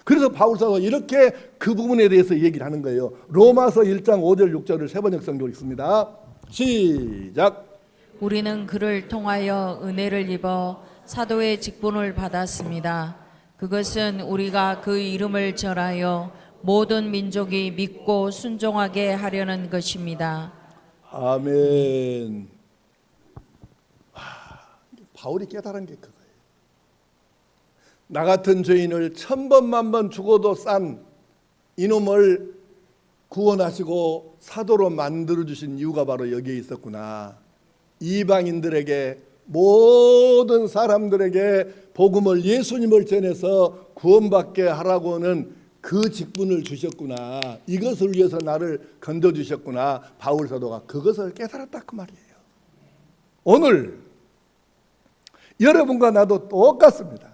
그래서 바울사도 이렇게 그 부분에 대해서 얘기를 하는 거예요. 로마서 1장 5절 6절을 세 번역 성경으로 읽습니다. 시작. 우리는 그를 통하여 은혜를 입어 사도의 직분을 받았습니다. 그것은 우리가 그 이름을 전하여 모든 민족이 믿고 순종하게 하려는 것입니다. 아멘. 바울이 깨달은 게 그거예요. 나 같은 죄인을 1000번 만번 죽어도 싼 이놈을 구원하시고 사도로 만들어주신 이유가 바로 여기에 있었구나. 이방인들에게 모든 사람들에게 복음을 예수님을 전해서 구원받게 하라고는 그 직분을 주셨구나. 이것을 위해서 나를 건져주셨구나. 바울 사도가 그것을 깨달았다 그 말이에요. 오늘 여러분과 나도 똑같습니다.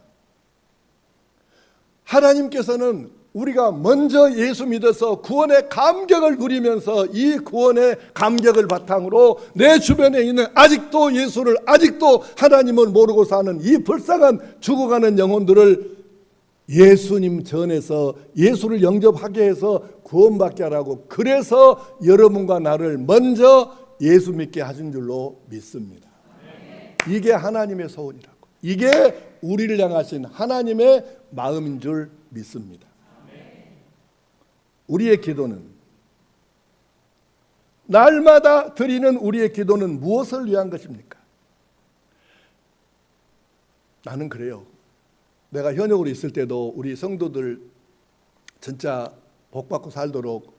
하나님께서는 우리가 먼저 예수 믿어서 구원의 감격을 누리면서 이 구원의 감격을 바탕으로 내 주변에 있는 아직도 예수를 아직도 하나님을 모르고 사는 이 불쌍한 죽어가는 영혼들을 예수님 전에서 예수를 영접하게 해서 구원받게 하라고 그래서 여러분과 나를 먼저 예수 믿게 하신 줄로 믿습니다. 이게 하나님의 소원이라고. 이게 우리를 향하신 하나님의 마음인 줄 믿습니다. 우리의 기도는 날마다 드리는 우리의 기도는 무엇을 위한 것입니까? 나는 그래요. 내가 현역으로 있을 때도 우리 성도들 진짜 복받고 살도록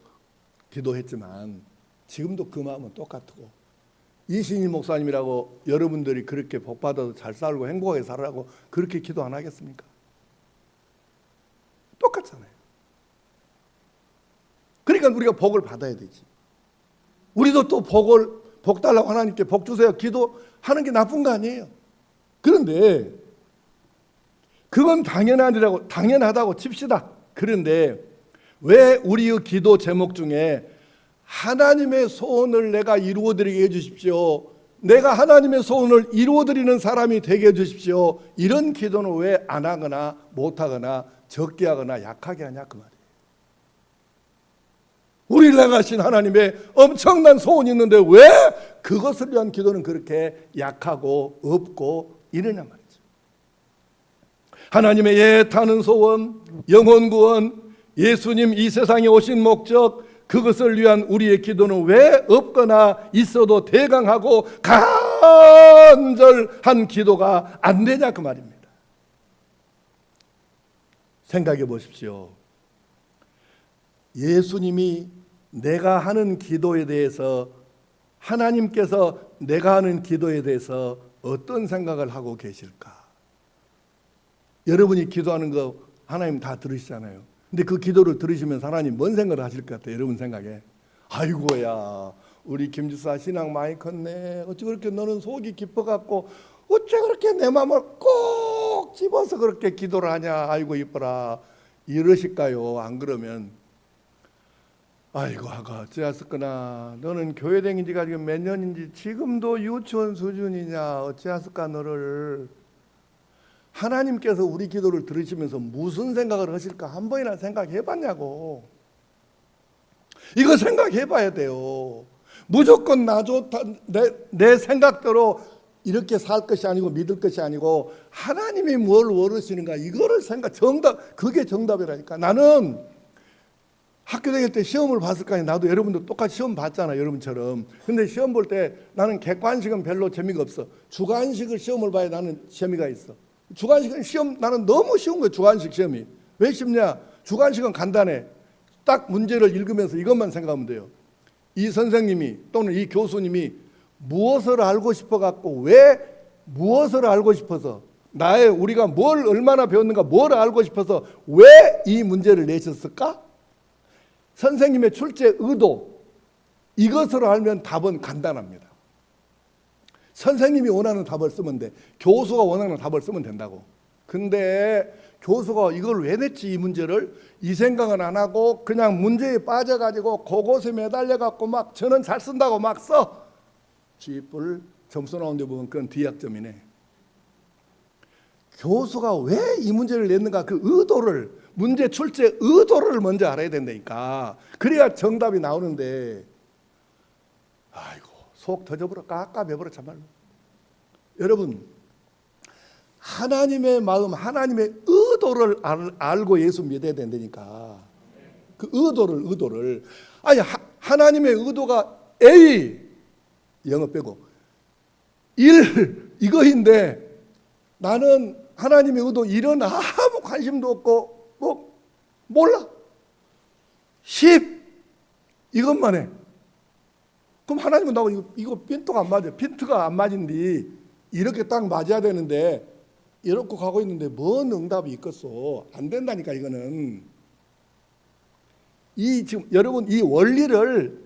기도했지만 지금도 그 마음은 똑같고 이신희 목사님이라고 여러분들이 그렇게 복받아서 잘 살고 행복하게 살라고 그렇게 기도 안 하겠습니까? 똑같잖아요. 그러니까 우리가 복을 받아야 되지. 우리도 또 복 달라고 하나님께 복 주세요 기도하는 게 나쁜 거 아니에요. 그런데 그건 당연하다고 칩시다. 그런데 왜 우리의 기도 제목 중에 하나님의 소원을 내가 이루어드리게 해주십시오, 내가 하나님의 소원을 이루어드리는 사람이 되게 해주십시오, 이런 기도는 왜 안 하거나 못하거나 적게 하거나 약하게 하냐 그 말이에요. 우리를 향하신 하나님의 엄청난 소원이 있는데 왜 그것을 위한 기도는 그렇게 약하고 없고 이러냐 말이죠. 하나님의 애타는 소원, 영혼 구원, 예수님 이 세상에 오신 목적, 그것을 위한 우리의 기도는 왜 없거나 있어도 대강하고 간절한 기도가 안 되냐 그 말입니다. 생각해 보십시오. 예수님이 내가 하는 기도에 대해서 하나님께서 내가 하는 기도에 대해서 어떤 생각을 하고 계실까? 여러분이 기도하는 거 하나님 다 들으시잖아요. 근데 그 기도를 들으시면서 하나님 뭔 생각을 하실 것 같아요? 여러분 생각에 아이고야 우리 김지사 신앙 많이 컸네, 어찌 그렇게 너는 속이 깊어갖고 어째 그렇게 내 마음을 꼭 집어서 그렇게 기도를 하냐, 아이고 이뻐라 이러실까요? 안 그러면 아이고 아가 어찌하셨구나, 너는 교회 다닌 지가 지금 몇 년인지 지금도 유치원 수준이냐, 어찌하셨까 너를. 하나님께서 우리 기도를 들으시면서 무슨 생각을 하실까 한 번이나 생각해 봤냐고. 이거 생각해 봐야 돼요. 무조건 나 좋다 내 생각대로 이렇게 살 것이 아니고 믿을 것이 아니고 하나님이 뭘 원하시는가 이거를 그게 정답이라니까. 나는 학교 다닐 때 시험을 봤을 거 아니에요. 나도 여러분들 똑같이 시험 봤잖아 여러분처럼. 근데 시험 볼 때 나는 객관식은 별로 재미가 없어. 주관식을 시험을 봐야 나는 재미가 있어. 주관식은 시험 나는 너무 쉬운 거예요. 주관식 시험이 왜 쉽냐? 주관식은 간단해. 딱 문제를 읽으면서 이것만 생각하면 돼요. 이 선생님이 또는 이 교수님이 무엇을 알고 싶어 갖고 왜 무엇을 알고 싶어서 우리가 뭘 얼마나 배웠는가 뭘 알고 싶어서 왜 이 문제를 내셨을까? 선생님의 출제 의도 이것을 알면 답은 간단합니다. 선생님이 원하는 답을 쓰면 돼. 교수가 원하는 답을 쓰면 된다고. 근데 교수가 이걸 왜 냈지 이 문제를 이 생각은 안 하고 그냥 문제에 빠져가지고 그곳에 매달려갖고 막 저는 잘 쓴다고 막 써. G뿔 점수 나온 데 보면 그건 D학점이네. 교수가 왜 이 문제를 냈는가 그 의도를 문제 출제 의도를 먼저 알아야 된다니까. 그래야 정답이 나오는데 아이고 속 터져버려 깝깝해버려 참말로. 여러분 하나님의 마음 하나님의 의도를 알고 예수 믿어야 된다니까. 그 의도를 아니 하나님의 의도가 A 영어 빼고 1 이거인데 나는 하나님의 의도 이런 아무 관심도 없고 뭐 몰라 10 이것만 해. 그럼 하나님은 나고 이거 핀트가 안 맞아. 핀트가 안 맞은디 이렇게 딱 맞아야 되는데 이렇게 가고 있는데 뭔 응답이 있겠어. 안 된다니까 이거는. 이 지금 여러분 이 원리를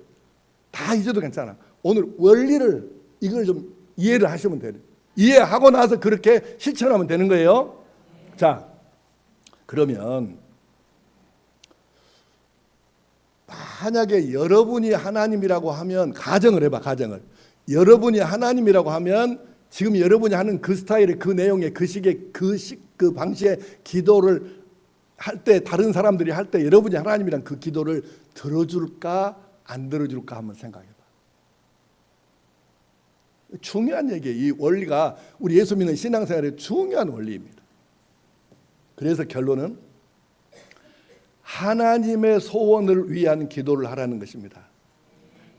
다 잊어도 괜찮아. 오늘 원리를 이걸 좀 이해를 하시면 돼요. 이해하고 나서 그렇게 실천하면 되는 거예요. 자, 그러면 만약에 여러분이 하나님이라고 하면 가정을 해봐. 가정을. 여러분이 하나님이라고 하면 지금 여러분이 하는 그 스타일의 그 내용의 그 식의 그 방식의 기도를 할 때 다른 사람들이 할 때 여러분이 하나님이란 그 기도를 들어줄까 안 들어줄까 한번 생각해봐. 중요한 얘기예요. 이 원리가 우리 예수 믿는 신앙생활의 중요한 원리입니다. 그래서 결론은 하나님의 소원을 위한 기도를 하라는 것입니다.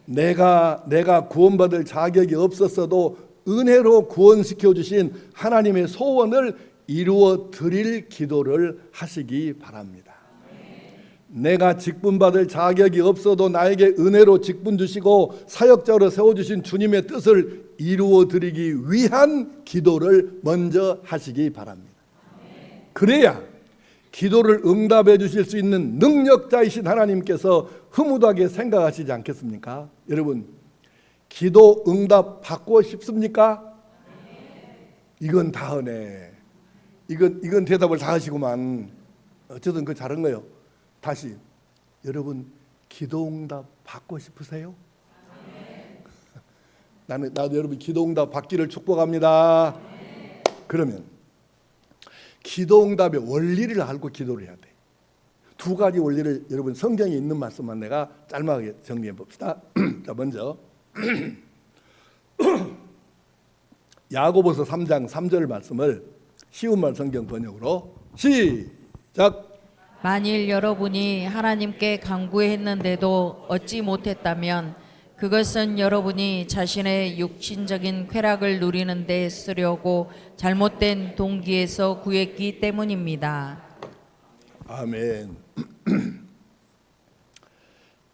내가 구원받을 자격이 없었어도 은혜로 구원시켜 주신 하나님의 소원을 이루어 드릴 기도를 하시기 바랍니다. 내가 직분받을 자격이 없어도 나에게 은혜로 직분 주시고 사역자로 세워주신 주님의 뜻을 이루어 드리기 위한 기도를 먼저 하시기 바랍니다. 그래야 기도를 응답해 주실 수 있는 능력자이신 하나님께서 흐뭇하게 생각하시지 않겠습니까? 여러분 기도 응답 받고 싶습니까? 이건 다 은혜. 이건 대답을 다 하시구만. 어쨌든 그 잘한 거예요. 다시 여러분 기도 응답 받고 싶으세요? 나도 여러분 기도 응답 받기를 축복합니다. 그러면 기도 응답의 원리를 알고 기도를 해야 돼. 두 가지 원리를 여러분 성경에 있는 말씀만 내가 짤막하게 정리해 봅시다. 자, 먼저 야고보서 3장 3절 말씀을 쉬운 말 성경 번역으로 시작. 만일 여러분이 하나님께 간구했는데도 얻지 못했다면 그것은 여러분이 자신의 육신적인 쾌락을 누리는 데 쓰려고 잘못된 동기에서 구했기 때문입니다. 아멘.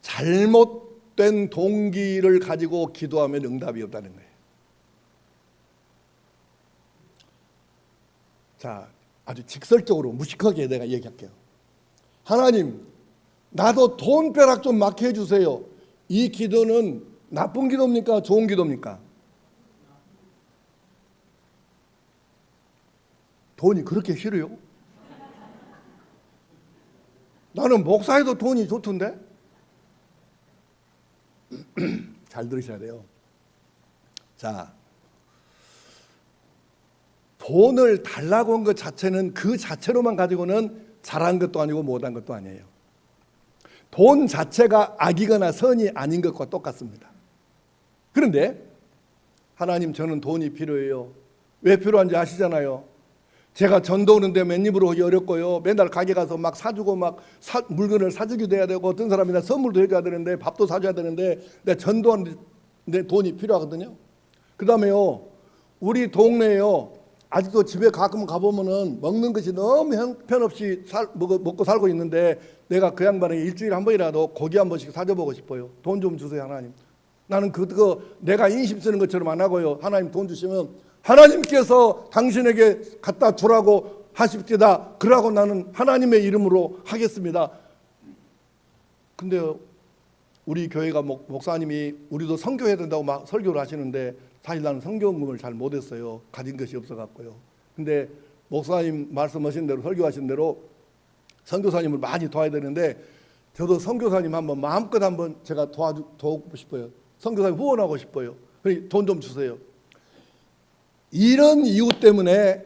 잘못된 동기를 가지고 기도하면 응답이 없다는 거예요. 자, 아주 직설적으로 무식하게 내가 얘기할게요. 하나님, 나도 돈 벼락 좀 막게 해주세요. 이 기도는 나쁜 기도입니까? 좋은 기도입니까? 돈이 그렇게 싫어요? 나는 목사해도 돈이 좋던데? 잘 들으셔야 돼요. 자, 돈을 달라고 한 것 자체는 그 자체로만 가지고는 잘한 것도 아니고 못한 것도 아니에요. 돈 자체가 악이거나 선이 아닌 것과 똑같습니다. 그런데 하나님 저는 돈이 필요해요. 왜 필요한지 아시잖아요. 제가 전도 오는데 맨입으로 하기 어렵고요. 맨날 가게 가서 막 사주고 막 물건을 사주기도 해야 되고 어떤 사람이나 선물도 해줘야 되는데 밥도 사줘야 되는데 내가 전도하는데 돈이 필요하거든요. 그 다음에요. 우리 동네에요. 아직도 집에 가끔 가보면은 먹는 것이 너무 형편없이 먹고 살고 있는데 내가 그 양반에게 일주일에 한 번이라도 고기 한 번씩 사줘보고 싶어요. 돈 좀 주세요 하나님. 나는 그거 내가 인심 쓰는 것처럼 안 하고요. 하나님 돈 주시면 하나님께서 당신에게 갖다 주라고 하십시다. 그러고 나는 하나님의 이름으로 하겠습니다. 근데 우리 교회가 목사님이 우리도 선교해야 된다고 막 설교를 하시는데 사실 나는 선교금을 잘 못했어요. 가진 것이 없어갖고요. 근데 목사님 말씀하신 대로 설교하신 대로 선교사님을 많이 도와야 되는데 저도 선교사님 한번 마음껏 한번 제가 도와주고 싶어요. 선교사님 후원하고 싶어요. 돈 좀 주세요. 이런 이유 때문에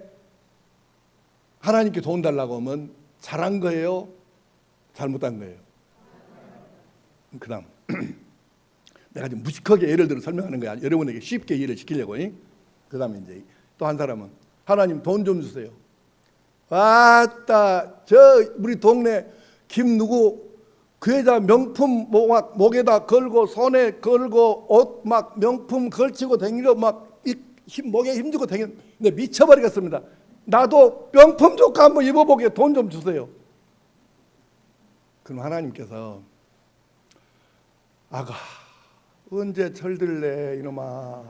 하나님께 돈 달라고 하면 잘한 거예요? 잘못한 거예요? 그 다음 내가 지금 무식하게 예를 들어 설명하는 거야. 여러분에게 쉽게 이해를 시키려고. 그 다음에 이제 또 한 사람은 하나님 돈 좀 주세요. 아따 저 우리 동네 김 누구 그 여자 명품 목에다 걸고 손에 걸고 옷 막 명품 걸치고 다니고 막 목에 힘주고 다니는데 미쳐버리겠습니다. 나도 명품 조카 한번 입어보게 돈 좀 주세요. 그럼 하나님께서 아가 언제 철들래 이놈아.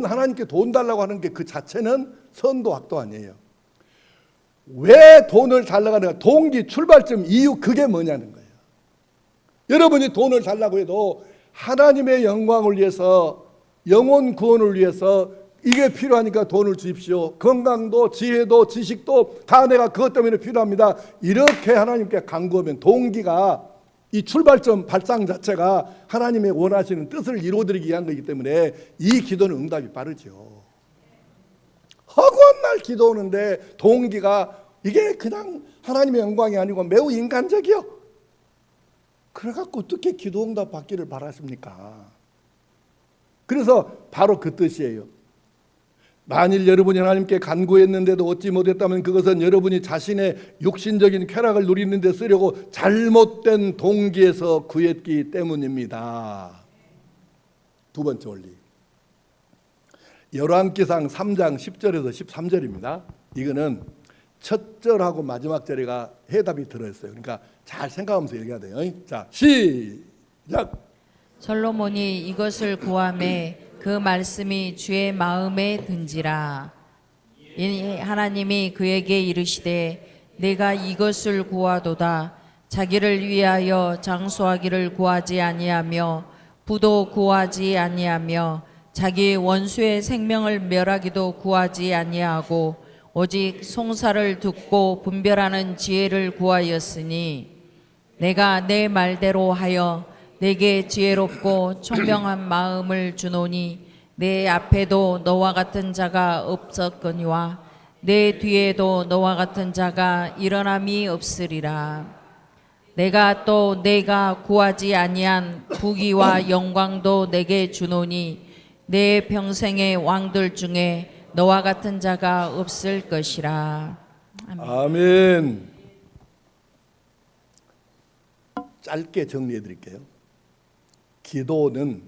하나님께 돈 달라고 하는 게 그 자체는 선도 악도 아니에요. 왜 돈을 달라고 하는가? 동기, 출발점, 이유 그게 뭐냐는 거예요. 여러분이 돈을 달라고 해도 하나님의 영광을 위해서 영혼 구원을 위해서 이게 필요하니까 돈을 주십시오. 건강도 지혜도 지식도 다 내가 그것 때문에 필요합니다. 이렇게 하나님께 간구하면 동기가 이 출발점 발상 자체가 하나님의 원하시는 뜻을 이루어드리기 위한 거기 때문에 이 기도는 응답이 빠르죠. 허구한 날 기도하는데 동기가 이게 그냥 하나님의 영광이 아니고 매우 인간적이요. 그래갖고 어떻게 기도 응답 받기를 바라십니까? 그래서 바로 그 뜻이에요. 만일 여러분이 하나님께 간구했는데도 얻지 못했다면 그것은 여러분이 자신의 육신적인 쾌락을 누리는 데 쓰려고 잘못된 동기에서 구했기 때문입니다. 두 번째 원리. 열왕기상 3장 10절에서 13절입니다. 이거는 첫 절하고 마지막 절에가 해답이 들어있어요. 그러니까 잘 생각하면서 얘기해야 돼요. 자, 시작. 솔로몬이 이것을 구하매 그 말씀이 주의 마음에 든지라. 하나님이 그에게 이르시되 내가 이것을 구하도다. 자기를 위하여 장수하기를 구하지 아니하며 부도 구하지 아니하며 자기 원수의 생명을 멸하기도 구하지 아니하고 오직 송사를 듣고 분별하는 지혜를 구하였으니 내가 내 말대로 하여 내게 지혜롭고 총명한 마음을 주노니 내 앞에도 너와 같은 자가 없었거니와 내 뒤에도 너와 같은 자가 일어남이 없으리라. 내가 구하지 아니한 부귀와 영광도 내게 주노니 내 평생의 왕들 중에 너와 같은 자가 없을 것이라. 아멘. 아멘. 짧게 정리해 드릴게요. 기도는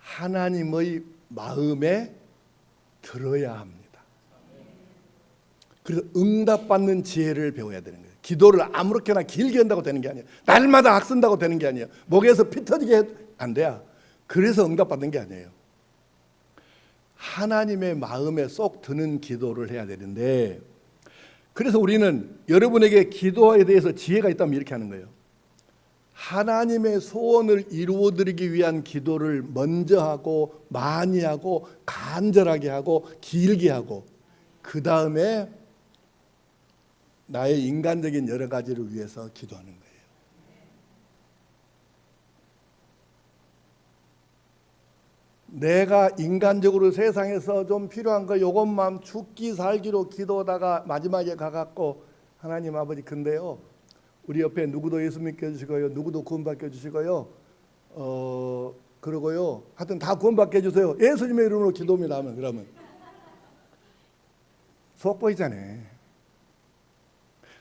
하나님의 마음에 들어야 합니다. 그래서 응답받는 지혜를 배워야 되는 거예요. 기도를 아무렇게나 길게 한다고 되는 게 아니에요. 날마다 악쓴다고 되는 게 아니에요. 목에서 피 터지게 안 돼요. 그래서 응답받는 게 아니에요. 하나님의 마음에 쏙 드는 기도를 해야 되는데, 그래서 우리는 여러분에게 기도에 대해서 지혜가 있다면 이렇게 하는 거예요. 하나님의 소원을 이루어드리기 위한 기도를 먼저 하고 많이 하고 간절하게 하고 길게 하고 그 다음에 나의 인간적인 여러 가지를 위해서 기도하는 거예요. 내가 인간적으로 세상에서 좀 필요한 거 요것만 죽기 살기로 기도하다가 마지막에 가갖고 하나님 아버지 근데요 우리 옆에 누구도 예수 믿게 해주시고요 누구도 구원받게 해주시고요 그러고요 하여튼 다 구원받게 해주세요 예수님의 이름으로 기도합니다 하면 그러면 속 보이잖아요.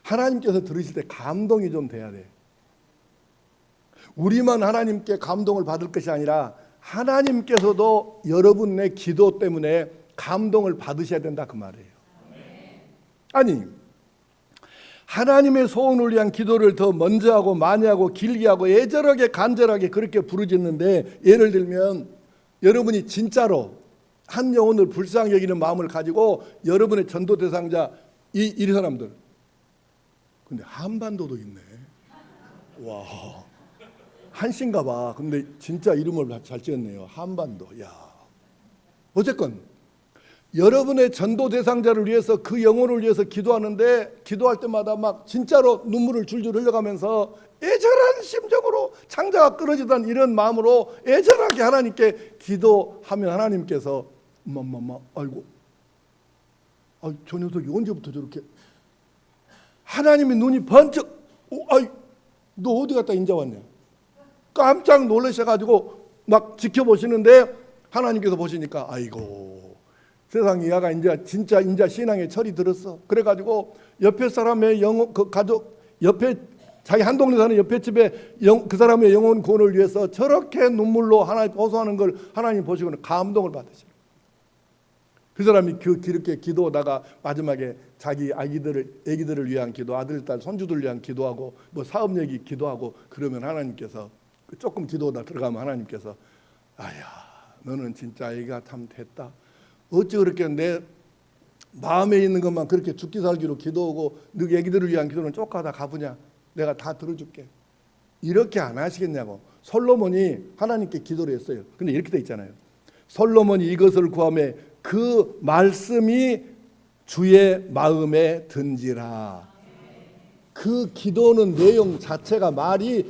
하나님께서 들으실 때 감동이 좀 돼야 돼. 우리만 하나님께 감동을 받을 것이 아니라 하나님께서도 여러분의 기도 때문에 감동을 받으셔야 된다 그 말이에요. 아니 하나님의 소원을 위한 기도를 더 먼저 하고 많이 하고 길게 하고 애절하게 간절하게 그렇게 부르짖는데 예를 들면 여러분이 진짜로 한 영혼을 불쌍히 여기는 마음을 가지고 여러분의 전도 대상자 이 사람들 근데 한반도도 있네. 와 한신가 봐. 근데 진짜 이름을 잘 지었네요. 한반도. 야 어쨌건 여러분의 전도 대상자를 위해서 그 영혼을 위해서 기도하는데 기도할 때마다 막 진짜로 눈물을 줄줄 흘려가면서 애절한 심정으로 창자가 끊어지던 이런 마음으로 애절하게 하나님께 기도하면 하나님께서 아이고 저 녀석이 언제부터 저렇게 하나님의 눈이 번쩍 너 어디 갔다 인자 왔냐? 깜짝 놀라셔가지고 막 지켜보시는데 하나님께서 보시니까 아이고 세상 이하가 이제 진짜 인자 신앙의 철이 들었어. 그래가지고 옆에 사람의 영혼 그 가족 옆에 자기 한 동네 사는 옆에 집에 그 사람의 영혼 구원을 위해서 저렇게 눈물로 하나님 호소하는 걸 하나님 보시고는 감동을 받으시고 그 사람이 그렇게 기도하다가 마지막에 자기 아기들을 위한 기도, 아들, 딸, 손주들 위한 기도하고 뭐 사업 얘기 기도하고 그러면 하나님께서 조금 기도하다 들어가면 하나님께서 아야 너는 진짜 아이가 참 됐다. 어찌 그렇게 내 마음에 있는 것만 그렇게 죽기 살기로 기도하고 너 아기들을 위한 기도는 쫓아다 가보냐. 내가 다 들어줄게. 이렇게 안 하시겠냐고. 솔로몬이 하나님께 기도를 했어요. 근데 이렇게 돼 있잖아요. 솔로몬이 이것을 구하며 그 말씀이 주의 마음에 든지라. 그 기도는 내용 자체가 말이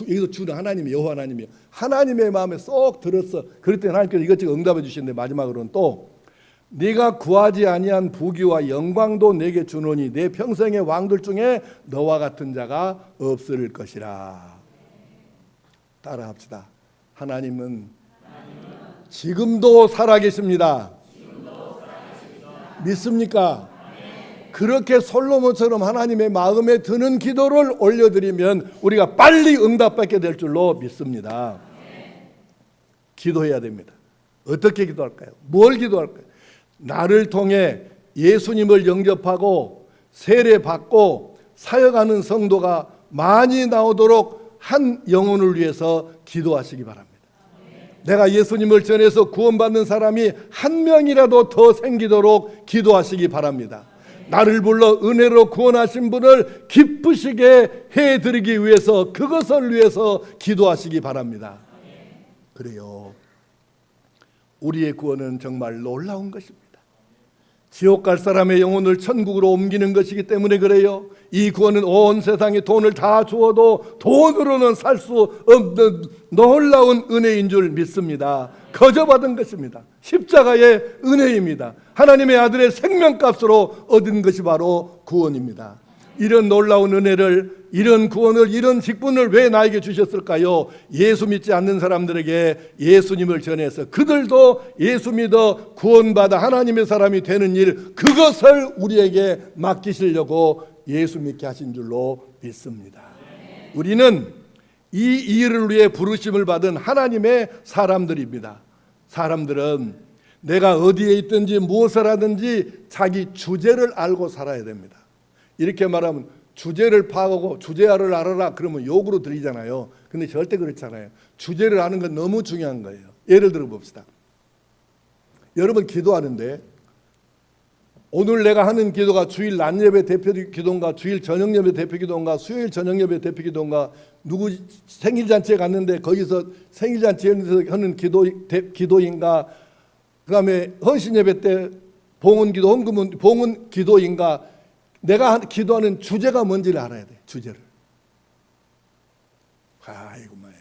여기서 주는 하나님이 여호와 하나님이요. 하나님의 마음에 쏙 들었어. 그럴 때 하나님께서 이것저것 응답해 주시는데 마지막으로는 또 네가 구하지 아니한 부귀와 영광도 내게 주노니 내 평생의 왕들 중에 너와 같은 자가 없을 것이라. 따라합시다. 하나님은 지금도 살아계십니다. 믿습니까? 그렇게 솔로몬처럼 하나님의 마음에 드는 기도를 올려드리면 우리가 빨리 응답받게 될 줄로 믿습니다. 기도해야 됩니다. 어떻게 기도할까요? 뭘 기도할까요? 나를 통해 예수님을 영접하고 세례받고 사역하는 성도가 많이 나오도록 한 영혼을 위해서 기도하시기 바랍니다. 내가 예수님을 전해서 구원받는 사람이 한 명이라도 더 생기도록 기도하시기 바랍니다. 나를 불러 은혜로 구원하신 분을 기쁘시게 해드리기 위해서 그것을 위해서 기도하시기 바랍니다. 그래요. 우리의 구원은 정말 놀라운 것입니다. 지옥 갈 사람의 영혼을 천국으로 옮기는 것이기 때문에 그래요. 이 구원은 온 세상에 돈을 다 주어도 돈으로는 살 수 없는 놀라운 은혜인 줄 믿습니다. 거저 받은 것입니다. 십자가의 은혜입니다. 하나님의 아들의 생명값으로 얻은 것이 바로 구원입니다. 이런 놀라운 은혜를, 이런 구원을, 이런 직분을 왜 나에게 주셨을까요? 예수 믿지 않는 사람들에게 예수님을 전해서 그들도 예수 믿어 구원받아 하나님의 사람이 되는 일, 그것을 우리에게 맡기시려고 예수 믿게 하신 줄로 믿습니다. 우리는 이 일을 위해 부르심을 받은 하나님의 사람들입니다. 사람들은 내가 어디에 있든지 무엇을 하든지 자기 주제를 알고 살아야 됩니다. 이렇게 말하면 주제를 파악하고 주제를 알아라 그러면 욕으로 들리잖아요. 근데 절대 그렇지 않아요. 주제를 아는 건 너무 중요한 거예요. 예를 들어 봅시다. 여러분 기도하는데 오늘 내가 하는 기도가 주일 낮 예배 대표 기도인가, 주일 저녁 예배 대표 기도인가, 수요일 저녁 예배 대표 기도인가, 누구 생일 잔치에 갔는데 거기서 생일 잔치에서 하는 기도인가, 그다음에 헌신 예배 때 봉헌 기도, 헌금은 봉헌 기도인가, 내가 기도하는 주제가 뭔지를 알아야 돼. 주제를. 아이고 말.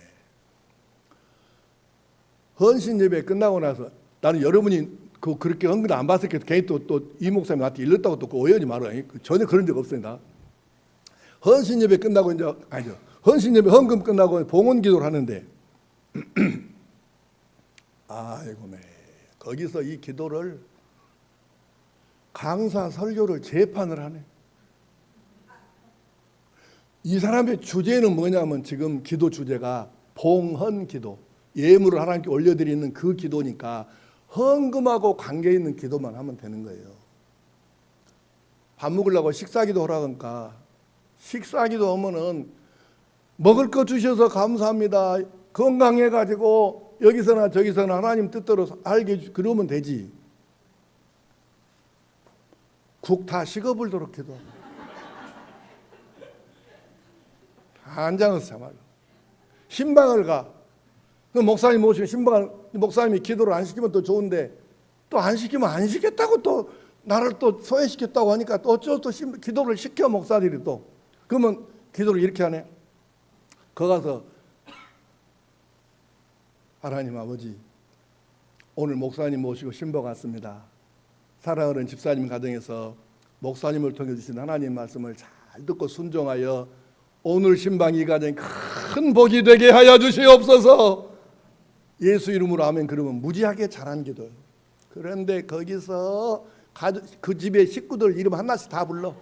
헌신 예배 끝나고 나서 나는 여러분이 그렇게 헌금 안 받았을 때 괜히 또 이 목사님 나한테 일렀다고 또 오해하지 말아요. 전혀 그런 적 없습니다. 헌신 예배 끝나고 이제 아니죠. 헌신 예배 헌금 끝나고 봉헌 기도를 하는데 아이고 매. 거기서 이 기도를 강사 설교를 재판을 하네. 이 사람의 주제는 뭐냐면 지금 기도 주제가 봉헌 기도, 예물을 하나님께 올려드리는 그 기도니까 헌금하고 관계 있는 기도만 하면 되는 거예요. 밥 먹으려고 식사기도 하라 그러니까 식사기도 하면은 먹을 거 주셔서 감사합니다. 건강해가지고 여기서나 저기서나 하나님 뜻대로 알게 그러면 되지. 국 다 식어불도록 기도. 안장어서 참말로. 신방을 가. 그 목사님 모시고 목사님이 기도를 안 시키면 또 좋은데 또 안 시키면 안 시켰다고 또 나를 또 소외시켰다고 하니까 또 어쩌고 또 기도를 시켜 목사들이 또. 그러면 기도를 이렇게 하네. 거 가서 하나님 아버지 오늘 목사님 모시고 신방 왔습니다. 사랑하는 집사님 가정에서 목사님을 통해 주신 하나님 말씀을 잘 듣고 순종하여 오늘 신방 이 가정이 큰 복이 되게 하여 주시옵소서. 예수 이름으로 아멘. 그러면 무지하게 잘한 기도예요. 그런데 거기서 그 집의 식구들 이름 하나씩 다 불러.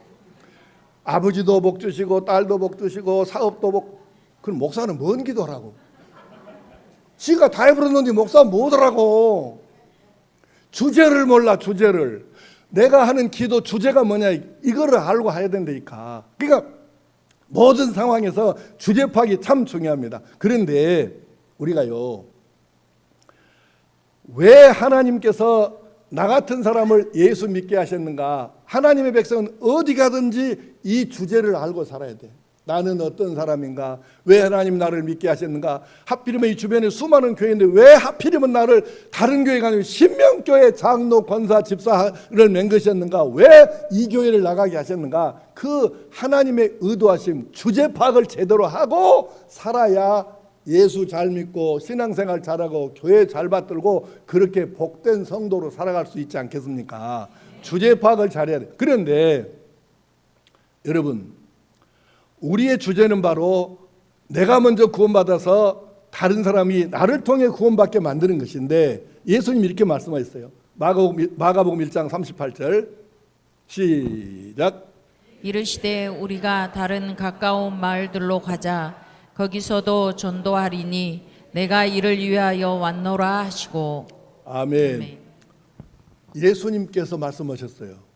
아버지도 복 주시고 딸도 복 주시고 사업도 복. 그럼 목사는 뭔 기도라고? 지가 다 해버렸는데 목사는 뭐더라고? 주제를 몰라. 주제를. 내가 하는 기도 주제가 뭐냐 이거를 알고 해야 된다니까. 그러니까 모든 상황에서 주제 파악이 참 중요합니다. 그런데 우리가요, 왜 하나님께서 나 같은 사람을 예수 믿게 하셨는가? 하나님의 백성은 어디 가든지 이 주제를 알고 살아야 돼. 나는 어떤 사람인가? 왜 하나님 나를 믿게 하셨는가? 하필이면 이 주변에 수많은 교회인데 왜 하필이면 나를 다른 교회가 아니고 신명교회 장로, 권사, 집사를 맹그셨는가? 왜 이 교회를 나가게 하셨는가? 그 하나님의 의도하심 주제 파악을 제대로 하고 살아야 예수 잘 믿고 신앙생활 잘하고 교회 잘 받들고 그렇게 복된 성도로 살아갈 수 있지 않겠습니까? 주제 파악을 잘해야 돼. 그런데 여러분, 우리의 주제는 바로 내가 먼저 구원받아서 다른 사람이 나를 통해 구원받게 만드는 것인데 예수님이 이렇게 말씀하셨어요. 마가복음 1장 38절 시작. 이르시되 우리가 다른 가까운 마을들로 가자. 거기서도 전도하리니 내가 이를 위하여 왔노라 하시고. 아멘. 아멘. 예수님께서 말씀하셨어요.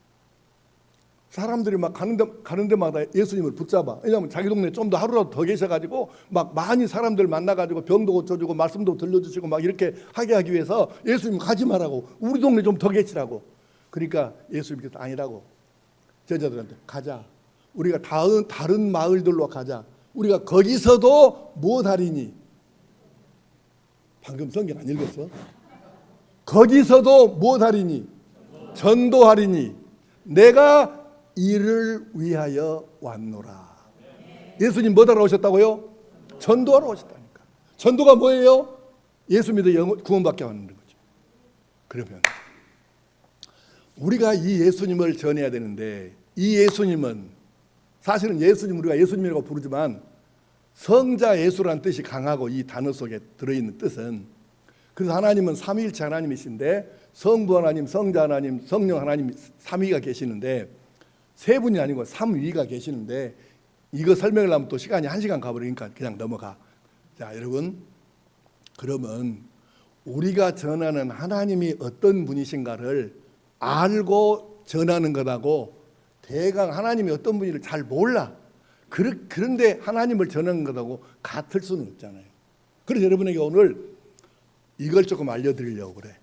사람들이 막 가는 데마다 예수님을 붙잡아. 왜냐하면 자기 동네에 좀 더 하루라도 더 계셔가지고 막 많이 사람들 만나가지고 병도 고쳐주고 말씀도 들려주시고 막 이렇게 하게 하기 위해서 예수님 가지 말라고, 우리 동네 좀 더 계시라고. 그러니까 예수님께서 아니라고 제자들한테 가자. 우리가 다른 마을들로 가자. 우리가 거기서도 무엇하리니? 방금 성경 안 읽었어? 거기서도 무엇하리니? 전도하리니 내가 이를 위하여 왔노라. 예수님 뭐하러 오셨다고요? 전도하러 오셨다니까. 전도가 뭐예요? 예수 믿어 구원받게 하는 거죠. 그러면 우리가 이 예수님을 전해야 되는데 이 예수님은 사실은 예수님 우리가 예수님이라고 부르지만 성자 예수라는 뜻이 강하고 이 단어 속에 들어있는 뜻은 그래서 하나님은 삼위일체 하나님이신데 성부 하나님, 성자 하나님, 성령 하나님 삼위가 계시는데 세 분이 아니고 삼위가 계시는데 이거 설명을 하면 또 시간이 1시간 가버리니까 그냥 넘어가. 자, 여러분, 그러면 우리가 전하는 하나님이 어떤 분이신가를 알고 전하는 것하고 대강 하나님이 어떤 분인지를 잘 몰라. 그런데 하나님을 전하는 것하고 같을 수는 없잖아요. 그래서 여러분에게 오늘 이걸 조금 알려드리려고 그래.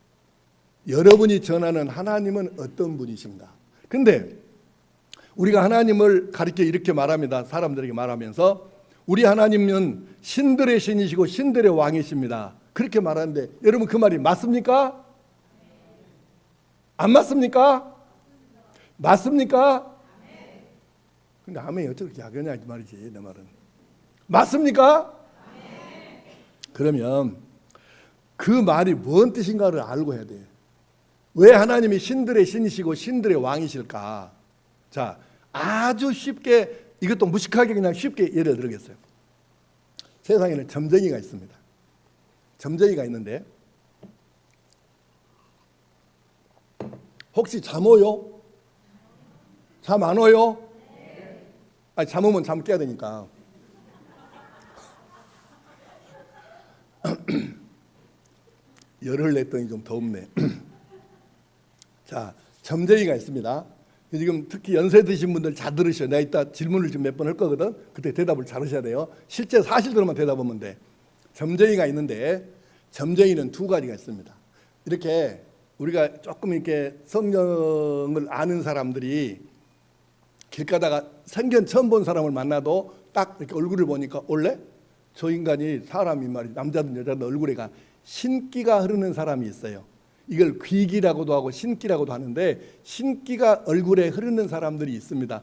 여러분이 전하는 하나님은 어떤 분이신가? 근데 우리가 하나님을 가리켜 이렇게 말합니다. 사람들에게 말하면서 우리 하나님은 신들의 신이시고 신들의 왕이십니다. 그렇게 말하는데 여러분 그 말이 맞습니까? 안 맞습니까? 맞습니까? 근데 아멘이 어떻게 야견이야 이 말이지. 내 말은 맞습니까? 그러면 그 말이 뭔 뜻인가를 알고 해야 돼요. 왜 하나님이 신들의 신이시고 신들의 왕이실까? 자, 아주 쉽게 이것도 무식하게 그냥 쉽게 예를 들겠어요. 세상에는 점쟁이가 있습니다. 점쟁이가 있는데 혹시 잠 오요? 잠 안 오요? 아니, 잠 오면 잠 깨야 되니까. 열을 냈더니 좀 덥네. 자, 점쟁이가 있습니다. 지금 특히 연세 드신 분들 잘 들으셔요. 내가 이따 질문을 좀 몇 번 할 거거든. 그때 대답을 잘 하셔야 돼요. 실제 사실대로만 대답하면 돼. 점쟁이가 있는데 점쟁이는 두 가지가 있습니다. 이렇게 우리가 조금 이렇게 성경을 아는 사람들이 길 가다가 생전 처음 본 사람을 만나도 딱 이렇게 얼굴을 보니까 원래 저 인간이 사람이 말이 남자든 여자든 얼굴에가 신기가 흐르는 사람이 있어요. 이걸 귀기라고도 하고 신기라고도 하는데 신기가 얼굴에 흐르는 사람들이 있습니다.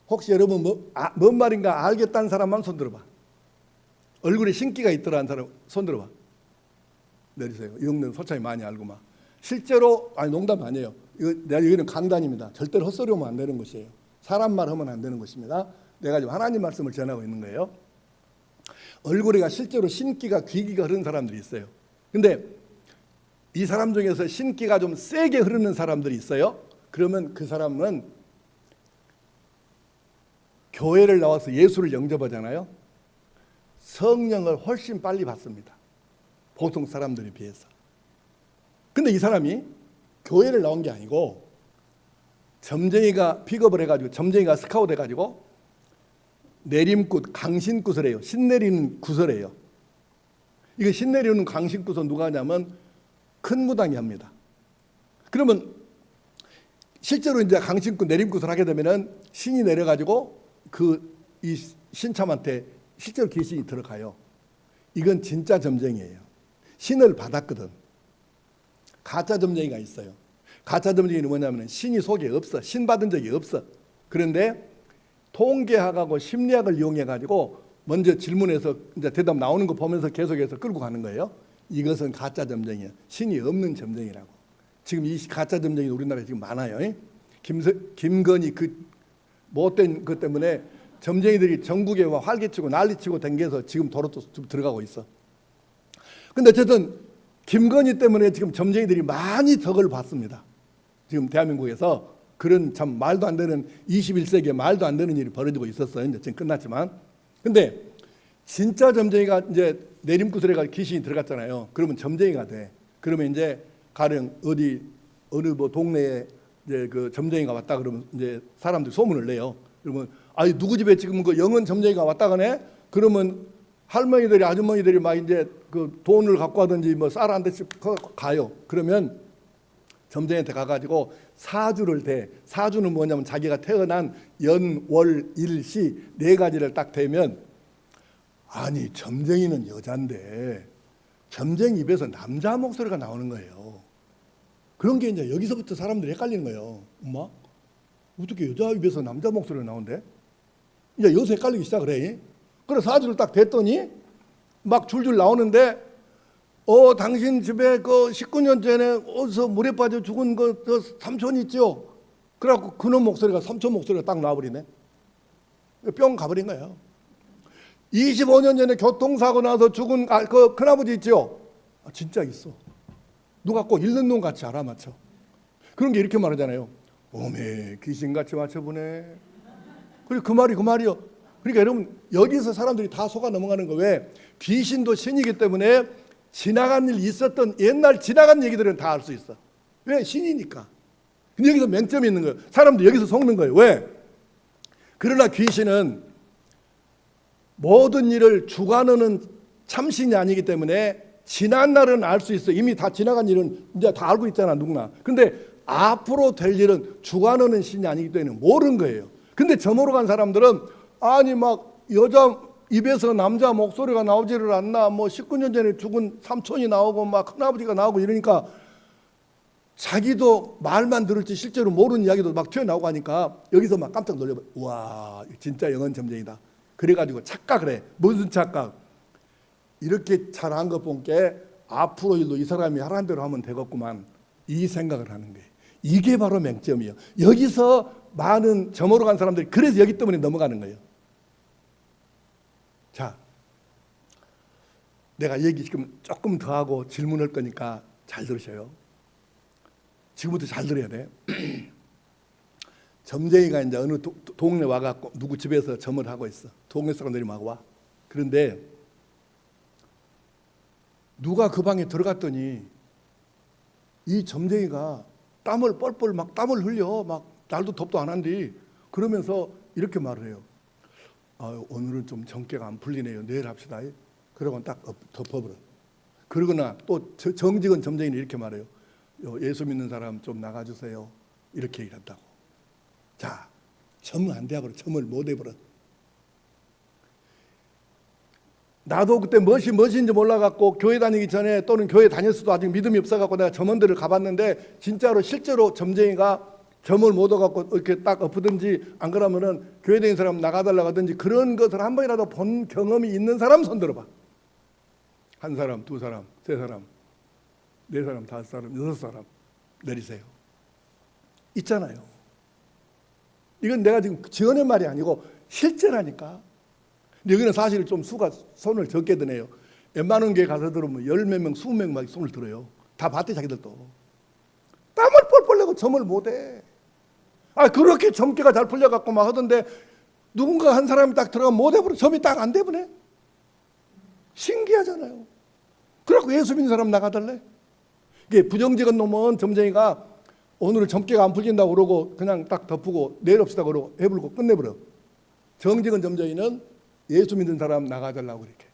혹시 여러분 뭔 말인가 알겠다는 사람만 손 들어봐. 얼굴에 신기가 있더라는 사람 손 들어봐. 내리세요. 이 형님 소차이 많이 알고 막 실제로 아니 농담 아니에요. 여기는 강단입니다. 절대로 헛소리 하면 안 되는 것이에요. 사람 말 하면 안 되는 것입니다. 내가 지금 하나님 말씀을 전하고 있는 거예요. 얼굴에가 실제로 신기가 귀기가 흐르는 사람들이 있어요. 근데 이 사람 중에서 신기가 좀 세게 흐르는 사람들이 있어요. 그러면 그 사람은 교회를 나와서 예수를 영접하잖아요. 성령을 훨씬 빨리 받습니다. 보통 사람들에 비해서. 근데 이 사람이 교회를 나온 게 아니고 점쟁이가 픽업을 해가지고 점쟁이가 스카우트 해가지고 내림굿, 강신굿을 해요. 신내리는 굿을 해요. 이거 신내리는 강신굿은 누가 하냐면 큰 무당이 합니다. 그러면 실제로 이제 강신굿, 내림굿을 하게 되면은 신이 내려가지고 이 신참한테 실제로 귀신이 들어가요. 이건 진짜 점쟁이에요. 신을 받았거든. 가짜 점쟁이가 있어요. 가짜 점쟁이는 뭐냐면 신이 속에 없어. 신 받은 적이 없어. 그런데 통계학하고 심리학을 이용해가지고 먼저 질문해서 이제 대답 나오는 거 보면서 계속해서 끌고 가는 거예요. 이것은 가짜 점쟁이야. 신이 없는 점쟁이라고. 지금 이 가짜 점쟁이 우리나라에 지금 많아요. 김건희 그 못된 것 때문에 점쟁이들이 전국에 활개치고 난리치고 댕겨서 지금 도로 또 들어가고 있어. 근데 어쨌든 김건희 때문에 지금 점쟁이들이 많이 덕을 받습니다. 지금 대한민국에서 그런 참 말도 안 되는 21세기에 말도 안 되는 일이 벌어지고 있었어요. 이제 지금 끝났지만. 근데 진짜 점쟁이가 이제 내림구슬에가 귀신이 들어갔잖아요. 그러면 점쟁이가 돼. 그러면 이제 가령 어느 뭐 동네에 이제 그 점쟁이가 왔다 그러면 이제 사람들이 소문을 내요. 그러면 아니 누구 집에 지금 그 영은 점쟁이가 왔다 가네. 그러면 할머니들이 아주머니들이 막 이제 그 돈을 갖고 하든지 뭐 쌀 한 대씩 가요. 그러면 점쟁이한테 가가지고 사주를 대. 사주는 뭐냐면 자기가 태어난 연, 월, 일, 시 네 가지를 딱 대면 아니 점쟁이는 여잔데 점쟁이 입에서 남자 목소리가 나오는 거예요. 그런 게 이제 여기서부터 사람들이 헷갈리는 거예요. 엄마 어떻게 여자 입에서 남자 목소리가 나온대? 이제 여기서 헷갈리기 시작을 해. 그래 사주를 딱 댔더니 막 줄줄 나오는데 당신 집에 그 19년 전에 어디서 물에 빠져 죽은 그 삼촌 있죠? 그래갖고 그놈 목소리가 삼촌 목소리가 딱 나와버리네. 뿅 가버린 거예요. 25년 전에 교통사고 나서 죽은 그 큰아버지 있죠? 진짜 있어. 누가 꼭 읽는 놈 같이 알아맞혀. 그런 게 이렇게 말하잖아요. 오메 귀신같이 맞춰보네. 그래 그 말이요. 그러니까 여러분 여기서 사람들이 다 속아 넘어가는 거 왜? 귀신도 신이기 때문에 지나간 일 있었던 옛날 지나간 얘기들은 다 알 수 있어. 왜? 신이니까. 근데 여기서 맹점이 있는 거예요. 사람들 여기서 속는 거예요. 왜? 그러나 귀신은 모든 일을 주관하는 참신이 아니기 때문에 지난 날은 알 수 있어. 이미 다 지나간 일은 이제 다 알고 있잖아 누구나. 근데 앞으로 될 일은 주관하는 신이 아니기 때문에 모르는 거예요. 근데 점으로 간 사람들은 아니 막 여자 입에서 남자 목소리가 나오지를 않나 뭐 19년 전에 죽은 삼촌이 나오고 막 큰아버지가 나오고 이러니까 자기도 말만 들을지 실제로 모르는 이야기도 막 튀어나오고 하니까 여기서 막 깜짝 놀려봐. 와 진짜 영혼 점쟁이다. 그래가지고 착각을 해. 무슨 착각? 이렇게 잘한 것 본게 앞으로 일도 이 사람이 하라는 대로 하면 되겠구만 이 생각을 하는 거예요. 이게 바로 맹점이에요. 여기서 많은 점으로 간 사람들이 그래서 여기 때문에 넘어가는 거예요. 자, 내가 얘기 지금 조금 더 하고 질문할 거니까 잘 들으셔요. 지금부터 잘 들어야 돼. 점쟁이가 이제 어느 동네 와갖고 누구 집에서 점을 하고 있어. 동네 사람들이 막 와. 그런데 누가 그 방에 들어갔더니 이 점쟁이가 땀을 뻘뻘 막 땀을 흘려. 막 날도 덥도 안 한디. 그러면서 이렇게 말을 해요. 오늘은 좀 정깨가 안 풀리네요. 내일 합시다. 그러고 딱 덮어버려. 그러거나 또 정직은 점쟁이는 이렇게 말해요. 예수 믿는 사람 좀 나가주세요. 이렇게 얘기한다고. 자, 점은 안 돼버려. 점을 못 해버려. 나도 그때 무엇인지 몰라갖고 교회 다니기 전에 또는 교회 다녔어도 아직 믿음이 없어갖고 내가 점원들을 가봤는데 진짜로 실제로 점쟁이가 점을 못 얻어갖고 이렇게 딱 엎든지 안 그러면은 교회 다니는 사람 나가달라고 하든지 그런 것을 한 번이라도 본 경험이 있는 사람 손 들어봐. 한 사람, 두 사람, 세 사람, 네 사람, 다섯 사람, 여섯 사람. 내리세요. 있잖아요. 이건 내가 지금 지어낸 말이 아니고 실제라니까. 근데 여기는 사실 좀 수가 손을 적게 드네요. 웬만한 게 가서 들으면 열 몇 명, 20명 막 손을 들어요. 다 봤대 자기들도. 땀을 뻘뻘 내고 점을 못해. 그렇게 점괘가 잘 풀려갖고 막 하던데 누군가 한 사람이 딱 들어가면 못해버려. 점이 딱 안 돼버네. 신기하잖아요. 그래갖고 예수 믿는 사람 나가달래. 이게 부정직한 놈은 점쟁이가 오늘은 점괘가 안 풀린다고 그러고 그냥 딱 덮고 내일 없이다 그러고 해불고 끝내버려. 정직한 점쟁이는 예수 믿는 사람 나가달라고 이렇게.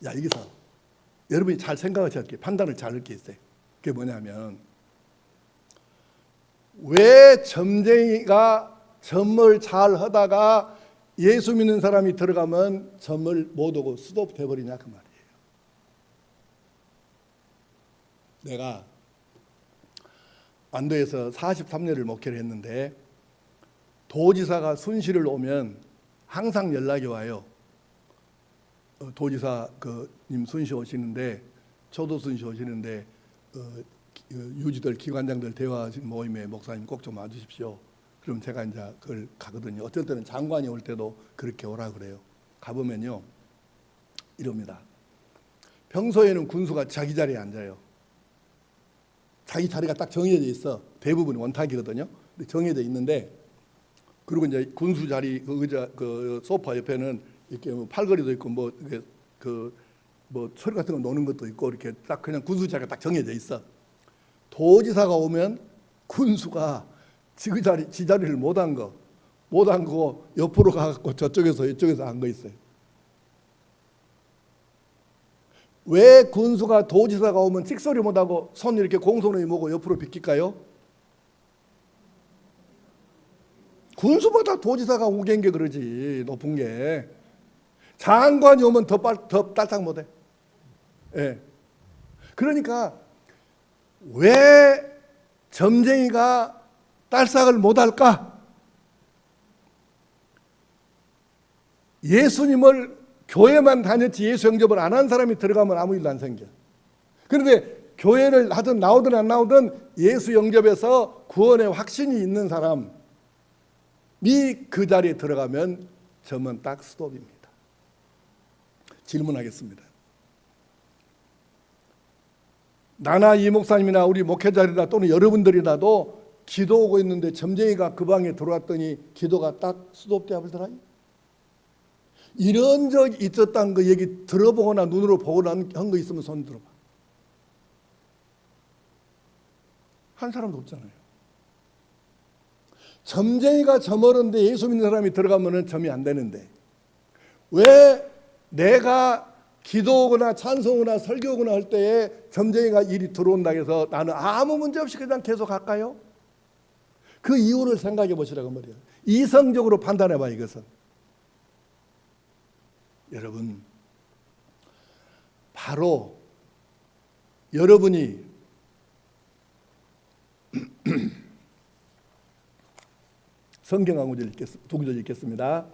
여기서 여러분이 잘 생각하셔야 할 게, 판단을 잘 할 게 있어요. 그게 뭐냐면, 왜 점쟁이가 점을 잘 하다가 예수 믿는 사람이 들어가면 점을 못 오고 스톱 돼버리냐 그 말이에요. 내가 안도에서 43년을 목회를 했는데 도지사가 순시를 오면 항상 연락이 와요. 도지사 님 순시 오시는데, 초도 순시 오시는데 유지들 기관장들 대화하신 모임에 목사님 꼭 좀 와주십시오. 그럼 제가 이제 그걸 가거든요. 어쩔 때는 장관이 올 때도 그렇게 오라 그래요. 가보면요 이럽니다. 평소에는 군수가 자기 자리에 앉아요. 자기 자리가 딱 정해져 있어. 대부분 원탁이거든요. 근데 정해져 있는데, 그리고 이제 군수 자리 그 의자 그 소파 옆에는 이렇게 뭐 팔걸이도 있고 뭐 소리 같은 거 노는 것도 있고 이렇게 딱 그냥 군수 자리가 딱 정해져 있어. 도지사가 오면 군수가 지 자리를 못 앉고 옆으로 가갖고 저쪽에서 이쪽에서 앉아 있어요. 왜 군수가 도지사가 오면 찍소리 못하고 손 이렇게 공손히 모고 옆으로 비킬까요? 군수보다 도지사가 우기인 게 그러지, 높은 게. 장관이 오면 더 딸딱 못해. 예. 그러니까 왜 점쟁이가 딸싹을 못할까? 예수님을 교회만 다녔지 예수 영접을 안 한 사람이 들어가면 아무 일도 안 생겨. 그런데 교회를 하든 나오든 안 나오든 예수 영접에서 구원의 확신이 있는 사람이 그 자리에 들어가면 점은 딱 스톱입니다. 질문하겠습니다. 나나 이 목사님이나 우리 목회자들이나 또는 여러분들이라도 기도하고 있는데 점쟁이가 그 방에 들어왔더니 기도가 딱 스톱돼 버리더라. 이런 적 있었다는 거 얘기 들어보거나 눈으로 보거나 한 거 있으면 손 들어봐. 한 사람도 없잖아요. 점쟁이가 점하는데 예수 믿는 사람이 들어가면 점이 안 되는데, 왜 내가 기도하거나 찬송하거나 설교하거나 할 때에 점쟁이가 일이 들어온다 해서 나는 아무 문제 없이 그냥 계속 할까요? 그 이유를 생각해 보시라고 말이에요. 이성적으로 판단해 봐. 이것은 여러분, 바로 여러분이 성경 한 구절 두 구절 읽겠습니다.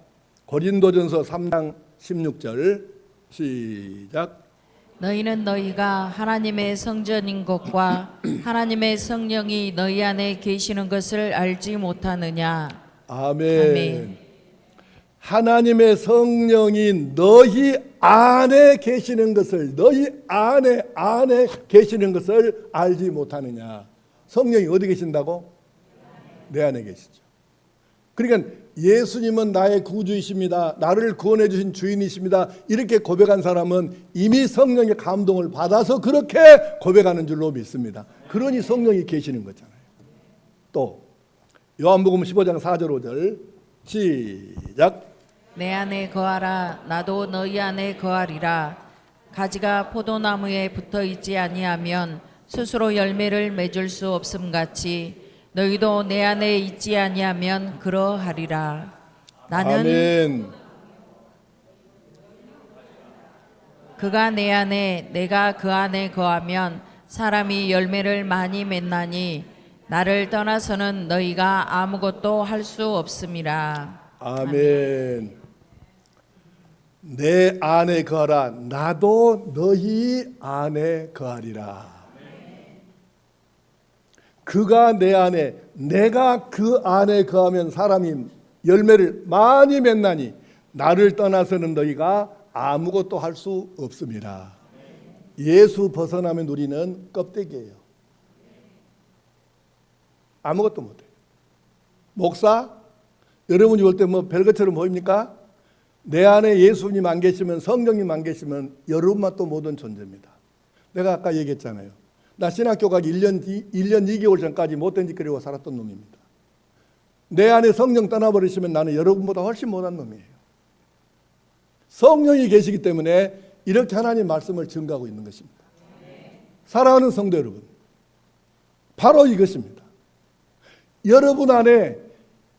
고린도전서 3장 16절 시작. 너희는 너희가 하나님의 성전인 것과 하나님의 성령이 너희 안에 계시는 것을 알지 못하느냐. 아멘. 아멘. 하나님의 성령이 너희 안에 계시는 것을, 너희 안에 계시는 것을 알지 못하느냐. 성령이 어디 계신다고? 내 안에 계시죠. 그러니까 예수님은 나의 구주이십니다. 나를 구원해 주신 주인이십니다. 이렇게 고백한 사람은 이미 성령의 감동을 받아서 그렇게 고백하는 줄로 믿습니다. 그러니 성령이 계시는 거잖아요. 또 요한복음 15장 4절 5절 시작. 내 안에 거하라. 나도 너희 안에 거하리라. 가지가 포도나무에 붙어 있지 아니하면 스스로 열매를 맺을 수 없음 같이 너희도 내 안에 있지 아니하면 그러하리라. 나는 아멘. 그가 내 안에 내가 그 안에 거하면 사람이 열매를 많이 맺나니 나를 떠나서는 너희가 아무것도 할 수 없음이라. 아멘. 내 안에 거하라. 나도 너희 안에 거하리라. 그가 내 안에 내가 그 안에 거하면 사람이 열매를 많이 맺나니 나를 떠나서는 너희가 아무것도 할 수 없습니다. 예수 벗어나면 우리는 껍데기예요. 아무것도 못해요. 목사, 여러분이 볼 때 뭐 별것처럼 보입니까? 내 안에 예수님 안 계시면, 성령님 안 계시면 여러분만 또 모든 존재입니다. 내가 아까 얘기했잖아요. 나 신학교 가기 1년 2개월 전까지 못된 짓 그리고 살았던 놈입니다. 내 안에 성령 떠나버리시면 나는 여러분보다 훨씬 못한 놈이에요. 성령이 계시기 때문에 이렇게 하나님 말씀을 증거하고 있는 것입니다. 사랑하는 성도 여러분, 바로 이것입니다. 여러분 안에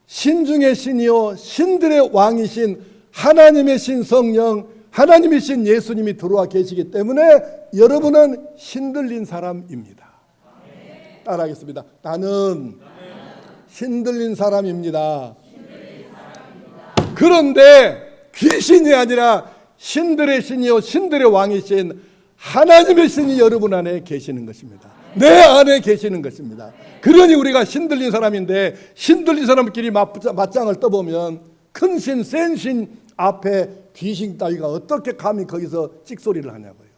신 중의 신이요 신들의 왕이신 하나님의 신 성령, 하나님의 신 예수님이 들어와 계시기 때문에 여러분은 신들린 사람입니다. 따라하겠습니다. 나는 신들린 사람입니다. 그런데 귀신이 아니라 신들의 신이요 신들의 왕이신 하나님의 신이 여러분 안에 계시는 것입니다. 내 안에 계시는 것입니다. 그러니 우리가 신들린 사람인데 신들린 사람끼리 맞짱을 떠보면 큰 신, 센 신 앞에 귀신 따위가 어떻게 감히 거기서 찍소리를 하냐고요.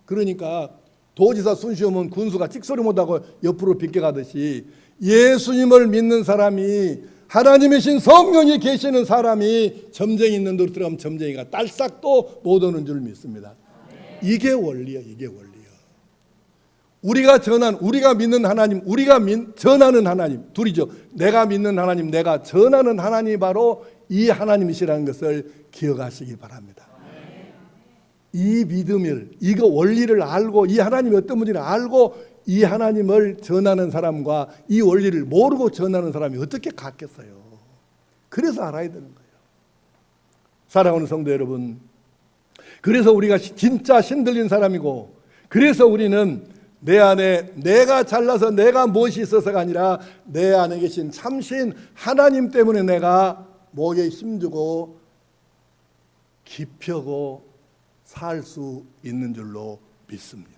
그러니까 도지사 순시오면 군수가 찍소리 못하고 옆으로 비껴가듯이 예수님을 믿는 사람이 하나님의 신 성령이 계시는 사람이 점쟁이 있는 데로 들어가면 점쟁이가 딸싹도 못 오는 줄 믿습니다. 이게 원리야, 이게 원리야. 우리가 믿는 하나님, 전하는 하나님 둘이죠. 내가 믿는 하나님, 내가 전하는 하나님이 바로 이 하나님이시라는 것을 기억하시기 바랍니다. 이 믿음을, 이거 원리를 알고 이 하나님이 어떤 분인지 알고 이 하나님을 전하는 사람과 이 원리를 모르고 전하는 사람이 어떻게 같겠어요? 그래서 알아야 되는 거예요. 사랑하는 성도 여러분, 그래서 우리가 진짜 신들린 사람이고, 그래서 우리는 내 안에 내가 잘나서 내가 무엇이 있어서가 아니라 내 안에 계신 참신 하나님 때문에 내가 목에 힘주고 기펴고 살 수 있는 줄로 믿습니다.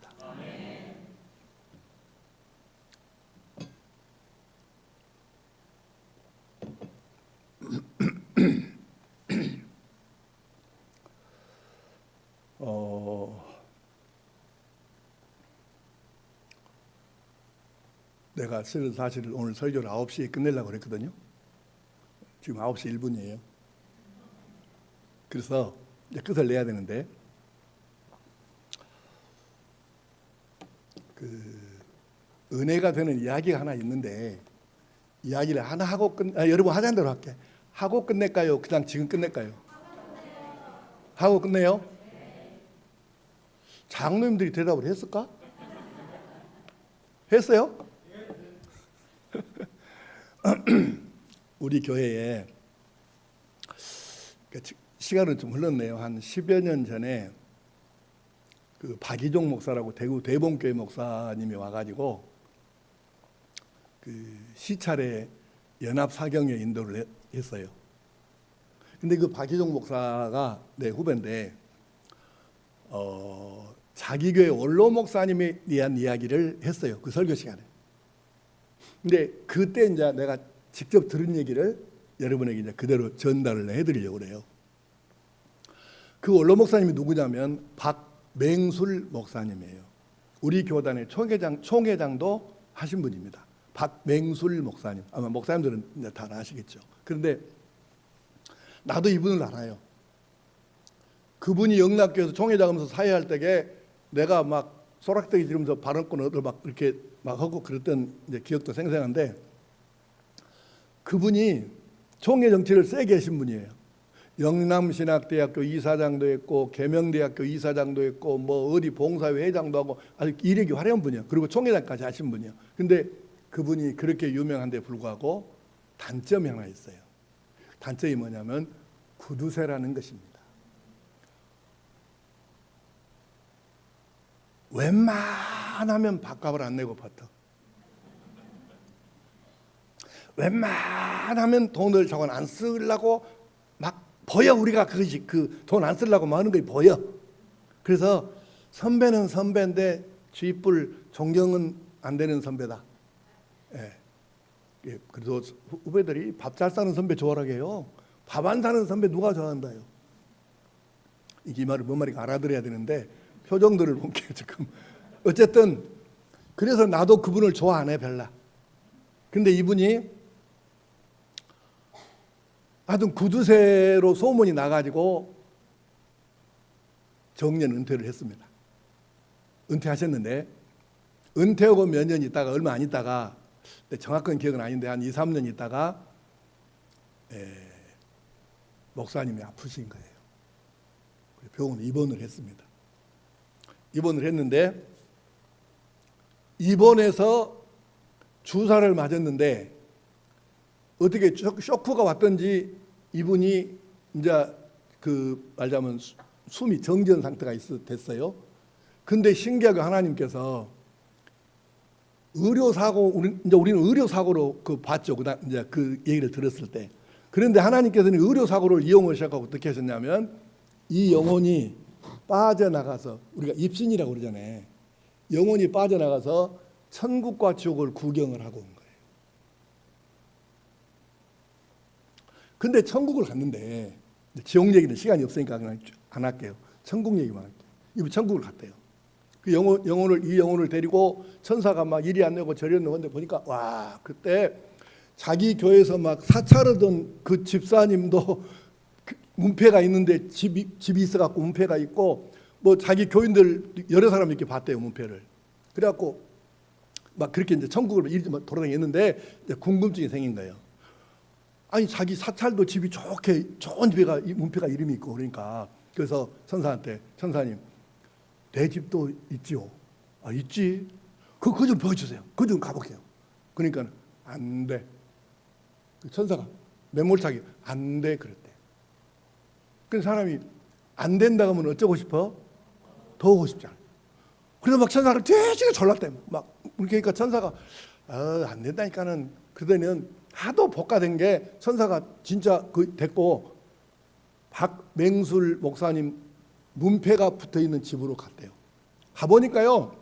내가 사실 오늘 설교를 9시에 끝내려고 그랬거든요. 지금 9시 1분이에요. 그래서 이제 끝을 내야 되는데 은혜가 되는 이야기가 하나 있는데 이야기를 하나 하고 여러분 하자는 대로 할게. 하고 끝낼까요? 그냥 지금 끝낼까요? 하고 끝내요? 장로님들이 대답을 했을까? 했어요? 우리 교회에 시간은 좀 흘렀네요. 한 10여 년 전에 그 박이종 목사라고 대구 대봉교회 목사님이 와가지고 그 시찰에 연합 사경에 인도를 했어요. 근데 그 박이종 목사가 내 후배인데 자기 교회 원로 목사님에 대한 이야기를 했어요. 그 설교 시간에. 근데 그때 이제 내가 직접 들은 얘기를 여러분에게 이제 그대로 전달을 해드리려고 그래요. 그 원로 목사님이 누구냐면 박맹술 목사님이에요. 우리 교단의 총회장도 하신 분입니다. 박맹술 목사님. 아마 목사님들은 이제 다 아시겠죠. 그런데 나도 이분을 알아요. 그분이 영락교에서 총회장하면서 사회할 때에 내가 막 소락대기 지르면서 발언권 얻어 막 이렇게 막 하고 그랬던 이제 기억도 생생한데 그분이 총회 정치를 세게 하신 분이에요. 영남신학대학교 이사장도 했고 계명대학교 이사장도 했고 뭐 어디 봉사회 회장도 하고 아주 이력이 화려한 분이에요. 그리고 총회장까지 하신 분이에요. 근데 그분이 그렇게 유명한데 불구하고 단점이 하나 있어요. 단점이 뭐냐면 구두쇠라는 것입니다. 웬만하면 밥값을 안 내고 버텨. 웬만하면 돈을 저건 안 쓰려고 막 보여. 우리가 그것이 그 돈 안 쓰려고 뭐 하는 거 보여. 그래서 선배는 선배인데 쥐뿔 존경은 안 되는 선배다. 예. 예, 그래도 후배들이 밥 잘 사는 선배 좋아하게 해요. 밥 안 사는 선배 누가 좋아한다요? 이 말을 뭔 말인가 알아들어야 되는데 표정들을 볼게요 지금. 어쨌든 그래서 나도 그분을 좋아 안 해 별로. 근데 이분이 하여튼 구두쇠로 소문이 나가지고 정년 은퇴를 했습니다. 은퇴하셨는데 은퇴하고 몇 년 있다가 얼마 안 있다가 정확한 기억은 아닌데 한 2, 3년 있다가 목사님이 아프신 거예요. 병원에 입원을 했습니다. 입원을 했는데 입원해서 주사를 맞았는데 어떻게 쇼크가 왔던지 이분이 이제 그 말하자면 숨이 정지한 상태가 됐어요. 근데 신기하게 하나님께서 의료사고 우리는 의료사고로 그 봤죠. 이제 그 얘기를 들었을 때. 그런데 하나님께서는 의료사고를 이용을 시작하고 어떻게 하셨냐면 이 영혼이 빠져나가서 우리가 입신이라고 그러잖아요. 영혼이 빠져나가서 천국과 지옥을 구경을 하고 온 거예요. 근데 천국을 갔는데 지옥 얘기는 시간이 없으니까 그냥 안 할게요. 천국 얘기만 할게요. 이분 천국을 갔대요. 그 이 영혼을 데리고 천사가 막 이리 안 내고 저리 안 내고 보니까 와 그때 자기 교회에서 막 사찰하던 그 집사님도 문패가 있는데 집이 있어갖고 문패가 있고 뭐 자기 교인들 여러 사람 이렇게 봤대요 문패를. 그래갖고 막 그렇게 이제 천국을 이리 돌아다녔는데 이제 궁금증이 생긴 거예요. 아니 자기 사찰도 집이 좋은 집에가 문패가 이름이 있고 그러니까 그래서 천사한테 천사님 내 집도 있지요. 아 있지. 그거 좀 보여주세요. 그거 좀 가볼게요. 그러니까 안 돼. 천사가 매몰차게 안 돼 그랬대. 그 사람이 안 된다고 하면 어쩌고 싶어? 더 오고 싶잖아. 그래서 막 천사를 되게 졸랐대. 막 그러니까 천사가 안 된다니까는 그때는 하도 복가된 게 천사가 진짜 그 됐고 박맹술 목사님 문패가 붙어 있는 집으로 갔대요. 가보니까요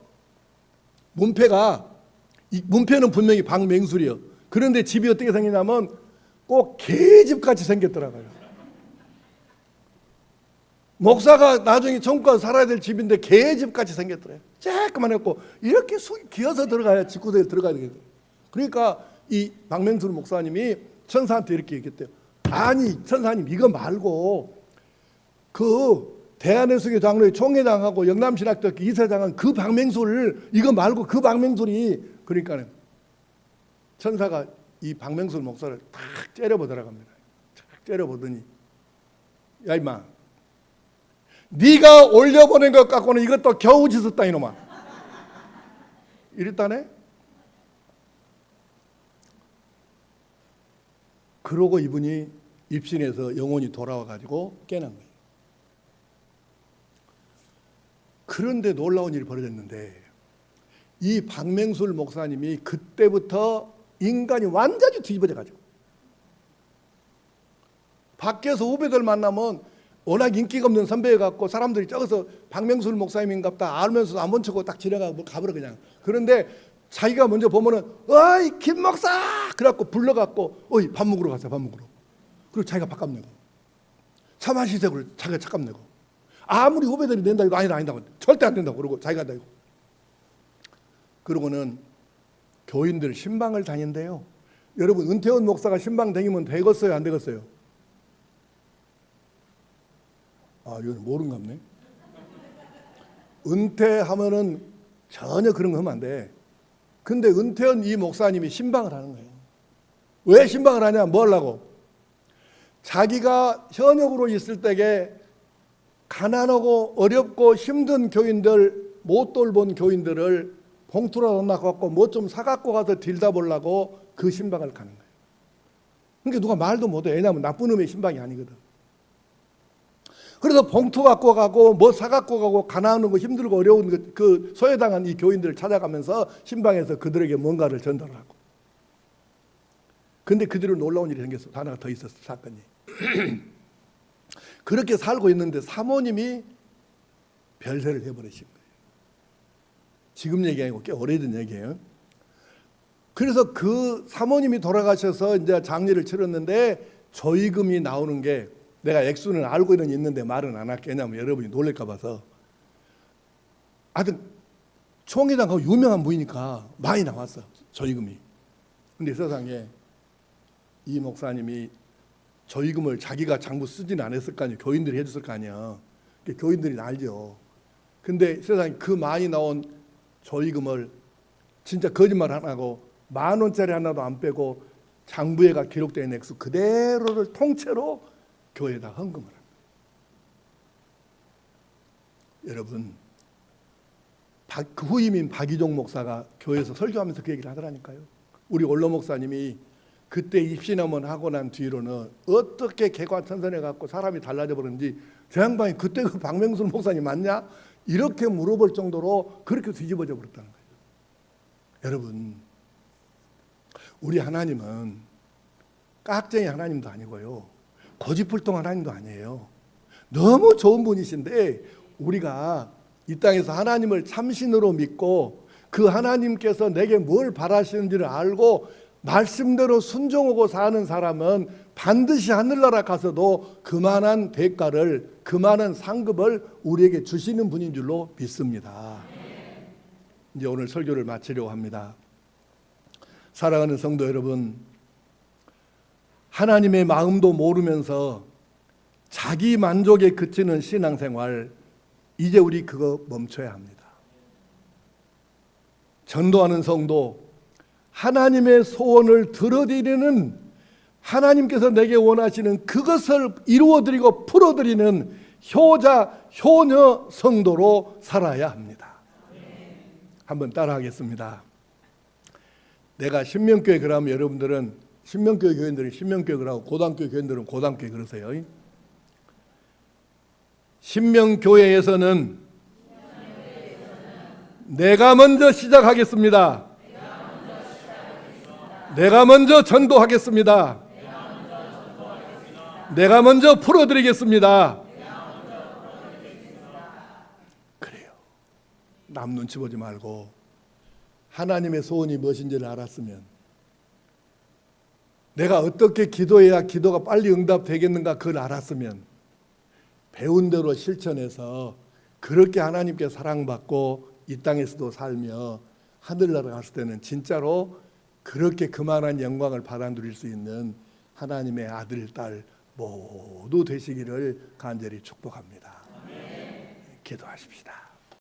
문패는 분명히 박맹술이요. 그런데 집이 어떻게 생기냐면 꼭 개집 같이 생겼더라고요. 목사가 나중에 천국가서 살아야 될 집인데 개집 같이 생겼더래요. 쬐끄만 했고 이렇게 기어서 들어가야 집구석에 들어가야 되겠더래요. 그러니까 이 박맹술 목사님이 천사한테 이렇게 얘기했대요. 아니 천사님 이거 말고 그 대한해수교 장로의 총회장하고 영남신학대학교 이사장은 그 박맹술 이거 말고 그 박맹술이 그러니까 천사가 이 박맹술 목사를 탁 째려보더라고 합니다. 탁 째려보더니 야 임마 네가 올려보낸 것 갖고는 이것도 겨우 짓었다 이놈아 이랬다네. 그러고 이분이 입신에서 영혼이 돌아와가지고 깨난 거예요. 그런데 놀라운 일이 벌어졌는데 이 박맹술 목사님이 그때부터 인간이 완전히 뒤집어져가지고 밖에서 후배들 만나면 워낙 인기가 없는 선배여갖고 사람들이 적어서 박맹술 목사님인갑다 알면서도 안 본 척하고 딱 지나가고 가버려 그냥. 그런데 자기가 먼저 보면은 어이 김 목사 그래갖고 불러갖고 어이 밥 먹으러 가자 밥 먹으러. 그리고 자기가 밥값 내고 차 마시자고 자기가 차값 내고 아무리 후배들이 낸다 해도 아니다 절대 안 된다고 그러고 자기가 한다고. 그러고는 교인들 신방을 다닌대요. 여러분 은퇴원 목사가 신방 다니면 되겠어요 안 되겠어요? 아 이건 모른갑네. 은퇴하면은 전혀 그런 거 하면 안 돼. 근데 은퇴원 이 목사님이 신방을 하는 거예요. 왜 신방을 하냐? 뭐 하려고? 자기가 현역으로 있을 때에 가난하고 어렵고 힘든 교인들 못 돌본 교인들을 봉투라도 놔갖고 뭐 좀 사갖고 가서 딜다 보려고 그 신방을 가는 거예요. 그러니까 누가 말도 못해. 왜냐하면 나쁜 놈의 신방이 아니거든. 그래서 봉투 갖고 가고 뭐 사갖고 가고 가난한 거 힘들고 어려운 그 소외당한 이 교인들을 찾아가면서 신방에서 그들에게 뭔가를 전달하고. 근데 그대로 놀라운 일이 생겼어. 하나가 더 있었어 사건이. 그렇게 살고 있는데 사모님이 별세를 해버리신 거예요. 지금 얘기 아니고 꽤 오래된 얘기예요. 그래서 그 사모님이 돌아가셔서 이제 장례를 치렀는데 조의금이 나오는 게, 내가 액수는 알고는 있는데 말은 안 할게. 왜냐하면 여러분이 놀랄까 봐서. 하여튼 총회장하고 유명한 부이니까 많이 나왔어, 조의금이. 근데 세상에 이 목사님이 조의금을 자기가 장부 쓰지는 않았을 거 아니에요. 교인들이 해줬을 거 아니야. 교인들이 알죠. 근데 세상에 그 많이 나온 조의금을 진짜 거짓말 안 하고 10,000원짜리 하나도 안 빼고 장부에가 기록된 액수 그대로를 통째로 교회에다 헌금을 합니다. 여러분, 그 후임인 박이종 목사가 교회에서 설교하면서 그 얘기를 하더라니까요. 우리 원로 목사님이 그때 입신함원 하고 난 뒤로는 어떻게 개과천선해 갖고 사람이 달라져 버렸는지, 저 양반이 그때 그 박명순 목사님 맞냐? 이렇게 물어볼 정도로 그렇게 뒤집어져 버렸다는 거예요. 여러분, 우리 하나님은 깍쟁이 하나님도 아니고요, 고집불통 하나님도 아니에요. 너무 좋은 분이신데 우리가 이 땅에서 하나님을 참신으로 믿고 그 하나님께서 내게 뭘 바라시는지를 알고 말씀대로 순종하고 사는 사람은 반드시 하늘나라 가서도 그만한 대가를, 그만한 상급을 우리에게 주시는 분인 줄로 믿습니다. 이제 오늘 설교를 마치려고 합니다. 사랑하는 성도 여러분, 하나님의 마음도 모르면서 자기 만족에 그치는 신앙생활, 이제 우리 그거 멈춰야 합니다. 전도하는 성도, 하나님의 소원을 들어드리는, 하나님께서 내게 원하시는 그것을 이루어드리고 풀어드리는 효자, 효녀 성도로 살아야 합니다. 한번 따라하겠습니다. 내가 신명교회 그러면 여러분들은, 신명교회 교인들은 신명교회 그러고 고단교회 교인들은 고단교회 그러세요. 신명교회에서는 내가 먼저 시작하겠습니다. 내가 먼저 전도하겠습니다. 내가 먼저 풀어드리겠습니다. 그래요. 남 눈치 보지 말고 하나님의 소원이 무엇인지를 알았으면, 내가 어떻게 기도해야 기도가 빨리 응답되겠는가 그걸 알았으면 배운 대로 실천해서 그렇게 하나님께 사랑받고 이 땅에서도 살며 하늘나라 갔을 때는 진짜로 그렇게 그만한 영광을 받아 누릴 수 있는 하나님의 아들, 딸 모두 되시기를 간절히 축복합니다. 기도하십시다.